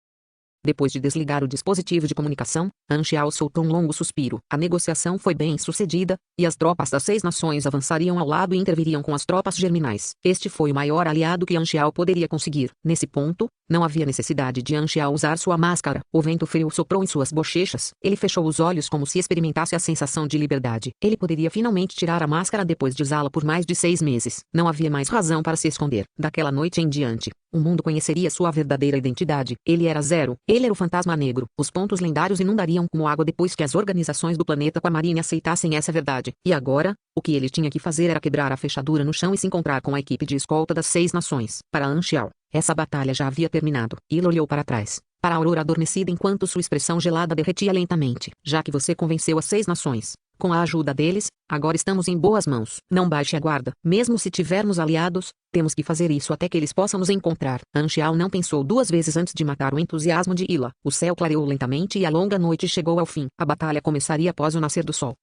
Depois de desligar o dispositivo de comunicação, Anxiao soltou um longo suspiro. A negociação foi bem sucedida, e as tropas das 6 nações avançariam ao lado e interviriam com as tropas germinais. Este foi o maior aliado que Anxiao poderia conseguir. Nesse ponto, não havia necessidade de Anxiao usar sua máscara. O vento frio soprou em suas bochechas. Ele fechou os olhos como se experimentasse a sensação de liberdade. Ele poderia finalmente tirar a máscara depois de usá-la por mais de 6 meses. Não havia mais razão para se esconder. Daquela noite em diante, o mundo conheceria sua verdadeira identidade. Ele era Zero. Ele era o fantasma negro. Os pontos lendários inundariam como água depois que as organizações do planeta Aquamarine aceitassem essa verdade. E agora, o que ele tinha que fazer era quebrar a fechadura no chão e se encontrar com a equipe de escolta das 6 nações. Para Anxiao, essa batalha já havia terminado. Ele olhou para trás, para a aurora adormecida enquanto sua expressão gelada derretia lentamente. Já que você convenceu as 6 nações, com a ajuda deles, agora estamos em boas mãos. Não baixe a guarda. Mesmo se tivermos aliados, temos que fazer isso até que eles possam nos encontrar. Anxiao não pensou 2 vezes antes de matar o entusiasmo de Ila. O céu clareou lentamente e a longa noite chegou ao fim. A batalha começaria após o nascer do sol.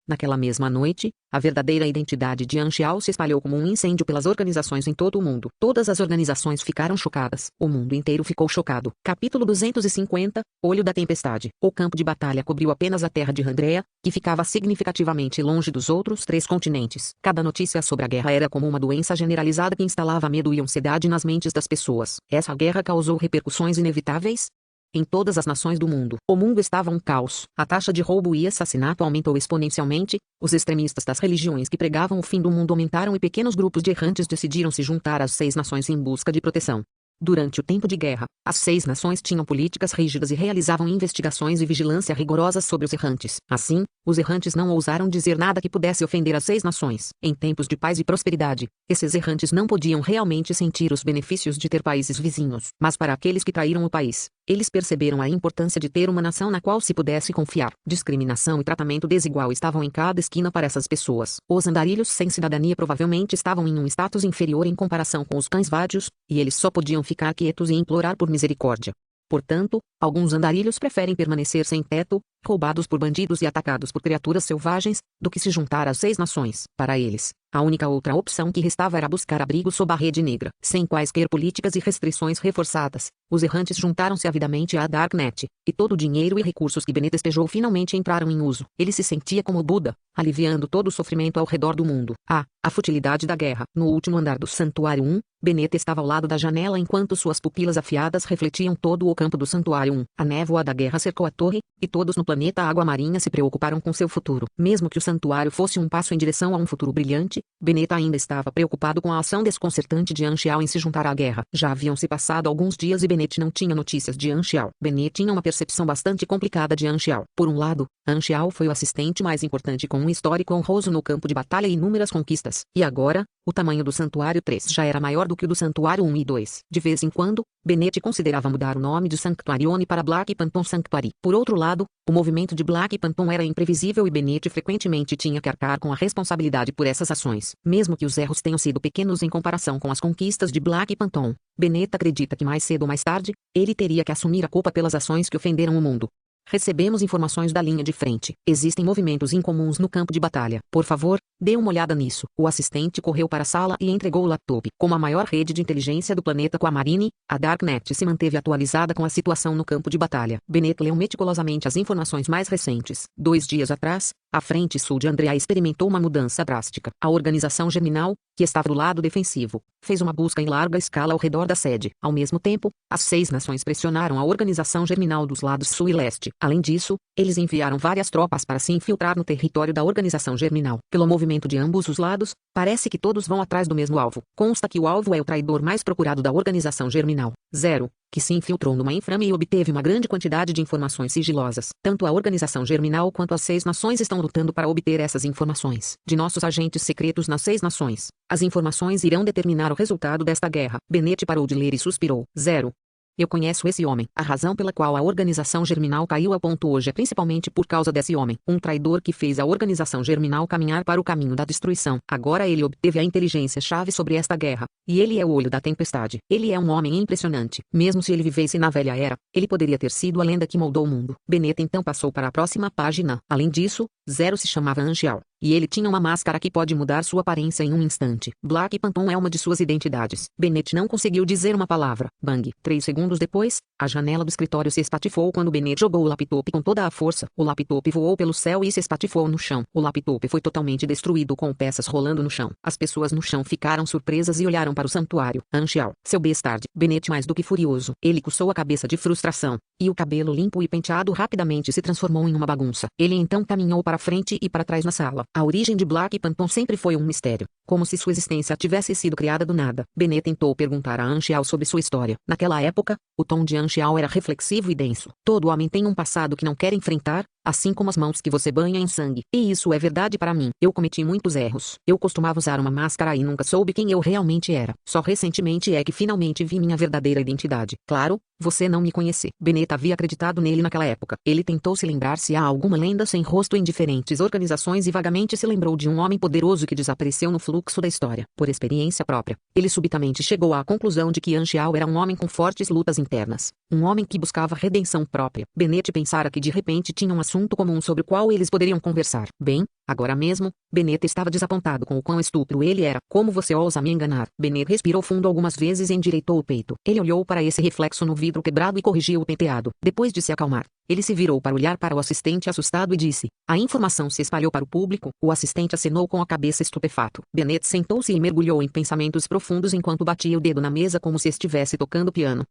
Naquela mesma noite, a verdadeira identidade de Anxiao se espalhou como um incêndio pelas organizações em todo o mundo. Todas as organizações ficaram chocadas. O mundo inteiro ficou chocado. Capítulo 250, Olho da Tempestade. O campo de batalha cobriu apenas a terra de Randrea, que ficava significativamente longe dos outros 3 continentes. Cada notícia sobre a guerra era como uma doença generalizada que instalava medo e ansiedade nas mentes das pessoas. Essa guerra causou repercussões inevitáveis em todas as nações do mundo. O mundo estava um caos. A taxa de roubo e assassinato aumentou exponencialmente, os extremistas das religiões que pregavam o fim do mundo aumentaram e pequenos grupos de errantes decidiram se juntar às 6 nações em busca de proteção. Durante o tempo de guerra, as 6 nações tinham políticas rígidas e realizavam investigações e vigilância rigorosas sobre os errantes. Assim, os errantes não ousaram dizer nada que pudesse ofender as 6 nações. Em tempos de paz e prosperidade, esses errantes não podiam realmente sentir os benefícios de ter países vizinhos. Mas para aqueles que traíram o país, eles perceberam a importância de ter uma nação na qual se pudesse confiar. Discriminação e tratamento desigual estavam em cada esquina para essas pessoas. Os andarilhos sem cidadania provavelmente estavam em um status inferior em comparação com os cães vadios, e eles só podiam ficar quietos e implorar por misericórdia. Portanto, alguns andarilhos preferem permanecer sem teto, roubados por bandidos e atacados por criaturas selvagens, do que se juntar às 6 nações. Para eles, a única outra opção que restava era buscar abrigo sob a rede negra. Sem quaisquer políticas e restrições reforçadas, os errantes juntaram-se avidamente à Darknet, e todo o dinheiro e recursos que Benet despejou finalmente entraram em uso. Ele se sentia como Buda, aliviando todo o sofrimento ao redor do mundo. A futilidade da guerra. No último andar do Santuário 1, Benet estava ao lado da janela enquanto suas pupilas afiadas refletiam todo o campo do Santuário 1. A névoa da guerra cercou a torre, e todos no planeta Água Marinha se preocuparam com seu futuro. Mesmo que o santuário fosse um passo em direção a um futuro brilhante, Benet ainda estava preocupado com a ação desconcertante de Anxiao em se juntar à guerra. Já haviam se passado alguns dias e Benet não tinha notícias de Anxiao. Benet tinha uma percepção bastante complicada de Anxiao. Por um lado, Anxiao foi o assistente mais importante com um histórico honroso no campo de batalha e inúmeras conquistas. E agora, o tamanho do Santuário 3 já era maior do que o do Santuário 1 e 2. De vez em quando, Benet considerava mudar o nome de Sanctuarione para Black Panton Sanctuary. Por outro lado, o movimento de Black Panton era imprevisível e Benet frequentemente tinha que arcar com a responsabilidade por essas ações. Mesmo que os erros tenham sido pequenos em comparação com as conquistas de Black Panton, Benet acredita que mais cedo ou mais tarde, ele teria que assumir a culpa pelas ações que ofenderam o mundo. Recebemos informações da linha de frente. Existem movimentos incomuns no campo de batalha. Por favor, dê uma olhada nisso. O assistente correu para a sala e entregou o laptop. Como a maior rede de inteligência do planeta Aquamarine, a Darknet se manteve atualizada com a situação no campo de batalha. Benet leu meticulosamente as informações mais recentes. 2 dias atrás, a frente sul de Andrea experimentou uma mudança drástica. A organização germinal, que estava do lado defensivo, fez uma busca em larga escala ao redor da sede. Ao mesmo tempo, as 6 nações pressionaram a organização germinal dos lados sul e leste. Além disso, eles enviaram várias tropas para se infiltrar no território da organização germinal. Pelo movimento de ambos os lados, parece que todos vão atrás do mesmo alvo. Consta que o alvo é o traidor mais procurado da organização germinal, Zero, que se infiltrou numa inframe e obteve uma grande quantidade de informações sigilosas. Tanto a organização germinal quanto as 6 nações estão lutando para obter essas informações de nossos agentes secretos nas 6 nações. As informações irão determinar o resultado desta guerra. Benet parou de ler e suspirou. Zero. Eu conheço esse homem. A razão pela qual a organização germinal caiu a ponto hoje é principalmente por causa desse homem. Um traidor que fez a organização germinal caminhar para o caminho da destruição. Agora ele obteve a inteligência-chave sobre esta guerra. E ele é o olho da tempestade. Ele é um homem impressionante. Mesmo se ele vivesse na velha era, ele poderia ter sido a lenda que moldou o mundo. Benet então passou para a próxima página. Além disso, Zero se chamava Anxiao. e ele tinha uma máscara que pode mudar sua aparência em um instante. Black Phantom é uma de suas identidades. Bennett não conseguiu dizer uma palavra. Bang! 3 segundos depois, a janela do escritório se espatifou quando Bennett jogou o laptop com toda a força. O laptop voou pelo céu e se espatifou no chão. O laptop foi totalmente destruído com peças rolando no chão. As pessoas no chão ficaram surpresas e olharam para o santuário. Anxial, seu bastardo. Bennett mais do que furioso. Ele coçou a cabeça de frustração. E o cabelo limpo e penteado rapidamente se transformou em uma bagunça. Ele então caminhou para frente e para trás na sala. A origem de Black Phantom sempre foi um mistério. Como se sua existência tivesse sido criada do nada. Bennett tentou perguntar a Anxial sobre sua história. Naquela época, o tom de Anxial era reflexivo e denso. Todo homem tem um passado que não quer enfrentar, assim como as mãos que você banha em sangue. E isso é verdade para mim. Eu cometi muitos erros. Eu costumava usar uma máscara e nunca soube quem eu realmente era. Só recentemente é que finalmente vi minha verdadeira identidade. Claro, você não me conhece. Bennett havia acreditado nele naquela época. Ele tentou se lembrar se há alguma lenda sem rosto em diferentes organizações e vagamente se lembrou de um homem poderoso que desapareceu no fluxo da história. Por experiência própria, ele subitamente chegou à conclusão de que Anxial era um homem com fortes lutas internas. Um homem que buscava redenção própria. Bennett pensara que de repente tinha um assunto comum sobre o qual eles poderiam conversar. Bem, agora mesmo, Bennett estava desapontado com o quão estúpido ele era. Como você ousa me enganar? Bennett respirou fundo algumas vezes e endireitou o peito. Ele olhou para esse reflexo no vidro quebrado e corrigiu o penteado. Depois de se acalmar, ele se virou para olhar para o assistente assustado e disse: a informação se espalhou para o público. O assistente acenou com a cabeça estupefato. Bennett sentou-se e mergulhou em pensamentos profundos enquanto batia o dedo na mesa como se estivesse tocando piano.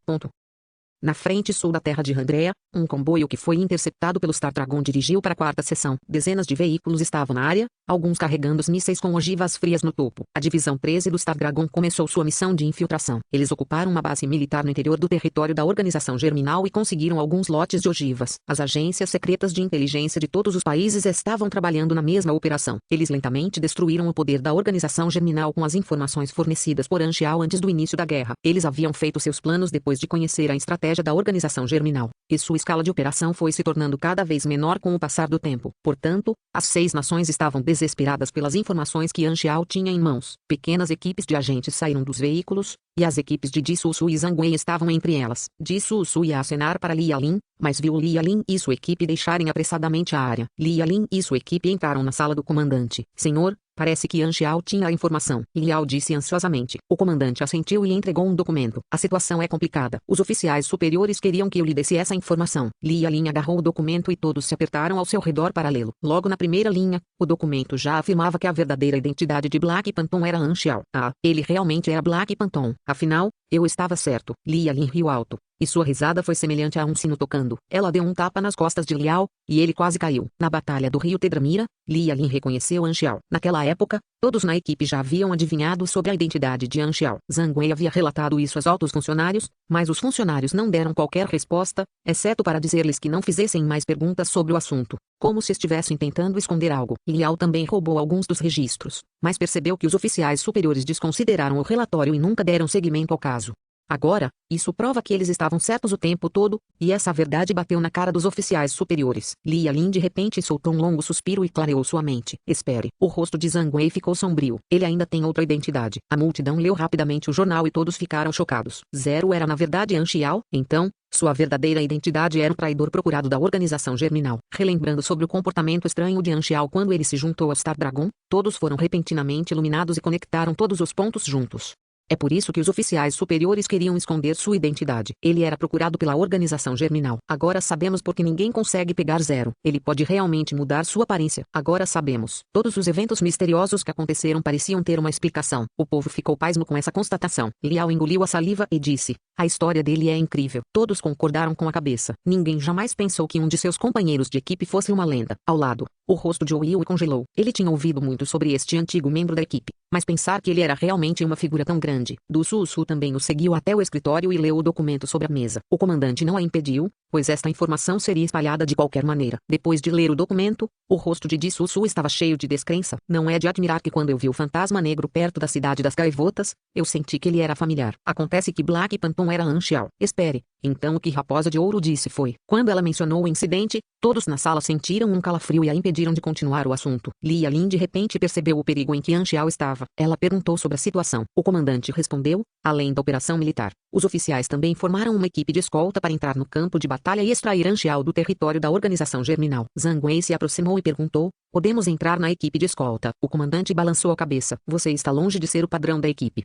Na frente sul da terra de Andrea, um comboio que foi interceptado pelo Star Dragon dirigiu para a quarta seção. Dezenas de veículos estavam na área, alguns carregando os mísseis com ogivas frias no topo. A divisão 13 do Star Dragon começou sua missão de infiltração. Eles ocuparam uma base militar no interior do território da organização germinal e conseguiram alguns lotes de ogivas. As agências secretas de inteligência de todos os países estavam trabalhando na mesma operação. Eles lentamente destruíram o poder da organização germinal com as informações fornecidas por Anxial antes do início da guerra. Eles haviam feito seus planos depois de conhecer a estratégia da organização germinal, e sua escala de operação foi se tornando cada vez menor com o passar do tempo. Portanto, as 6 nações estavam desesperadas pelas informações que Anxial tinha em mãos. Pequenas equipes de agentes saíram dos veículos, e as equipes de Jisoo e Zhang estavam entre elas. Jisoo ia acenar para Lia Lin, mas viu Lia Lin e sua equipe deixarem apressadamente a área. Lia Lin e sua equipe entraram na sala do comandante. Senhor, parece que Anxial tinha a informação. Liao disse ansiosamente. O comandante assentiu e entregou um documento. A situação é complicada. Os oficiais superiores queriam que eu lhe desse essa informação. Lia Lin agarrou o documento e todos se apertaram ao seu redor para lê-lo. Logo na primeira linha, o documento já afirmava que a verdadeira identidade de Black Phantom era Anxial. Ele realmente era Black Phantom. Afinal, eu estava certo. Lia Lin riu alto, e sua risada foi semelhante a um sino tocando. Ela deu um tapa nas costas de Liao, e ele quase caiu. Na batalha do rio Tedramira, Lia Lin reconheceu Anxial. Naquela época, todos na equipe já haviam adivinhado sobre a identidade de Anxial. Zhang Wei havia relatado isso aos altos funcionários, mas os funcionários não deram qualquer resposta, exceto para dizer-lhes que não fizessem mais perguntas sobre o assunto, como se estivessem tentando esconder algo. Liao também roubou alguns dos registros, mas percebeu que os oficiais superiores desconsideraram o relatório e nunca deram seguimento ao caso. Agora, isso prova que eles estavam certos o tempo todo, e essa verdade bateu na cara dos oficiais superiores. Lia Lin de repente soltou um longo suspiro e clareou sua mente. Espere. O rosto de Zhang Wei ficou sombrio. Ele ainda tem outra identidade. A multidão leu rapidamente o jornal e todos ficaram chocados. Zero era na verdade Anxial, então, sua verdadeira identidade era o traidor procurado da organização germinal. Relembrando sobre o comportamento estranho de Anxial quando ele se juntou ao Star Dragon, todos foram repentinamente iluminados e conectaram todos os pontos juntos. É por isso que os oficiais superiores queriam esconder sua identidade. Ele era procurado pela organização germinal. Agora sabemos porque ninguém consegue pegar Zero. Ele pode realmente mudar sua aparência. Agora sabemos. Todos os eventos misteriosos que aconteceram pareciam ter uma explicação. O povo ficou pasmo com essa constatação. Liao engoliu a saliva e disse: a história dele é incrível. Todos concordaram com a cabeça. Ninguém jamais pensou que um de seus companheiros de equipe fosse uma lenda. Ao lado, o rosto de Will congelou. Ele tinha ouvido muito sobre este antigo membro da equipe, mas pensar que ele era realmente uma figura tão grande. Du Su também o seguiu até o escritório e leu o documento sobre a mesa. O comandante não a impediu, pois esta informação seria espalhada de qualquer maneira. Depois de ler o documento, o rosto de Su estava cheio de descrença. Não é de admirar que quando eu vi o fantasma negro perto da cidade das gaivotas, eu senti que ele era familiar. Acontece que Black Phantom era Anxial. Espere. Então o que Raposa de Ouro disse foi: quando ela mencionou o incidente, todos na sala sentiram um calafrio e a impediram de continuar o assunto. Lia Lin de repente percebeu o perigo em que Anxial estava. Ela perguntou sobre a situação. O comandante respondeu: além da operação militar, Os oficiais também formaram uma equipe de escolta para entrar no campo de batalha e extrair Anxiao do território da organização germinal. Zhang Wei se aproximou e perguntou: podemos entrar na equipe de escolta? O comandante balançou a cabeça. Você está longe de ser o padrão da equipe.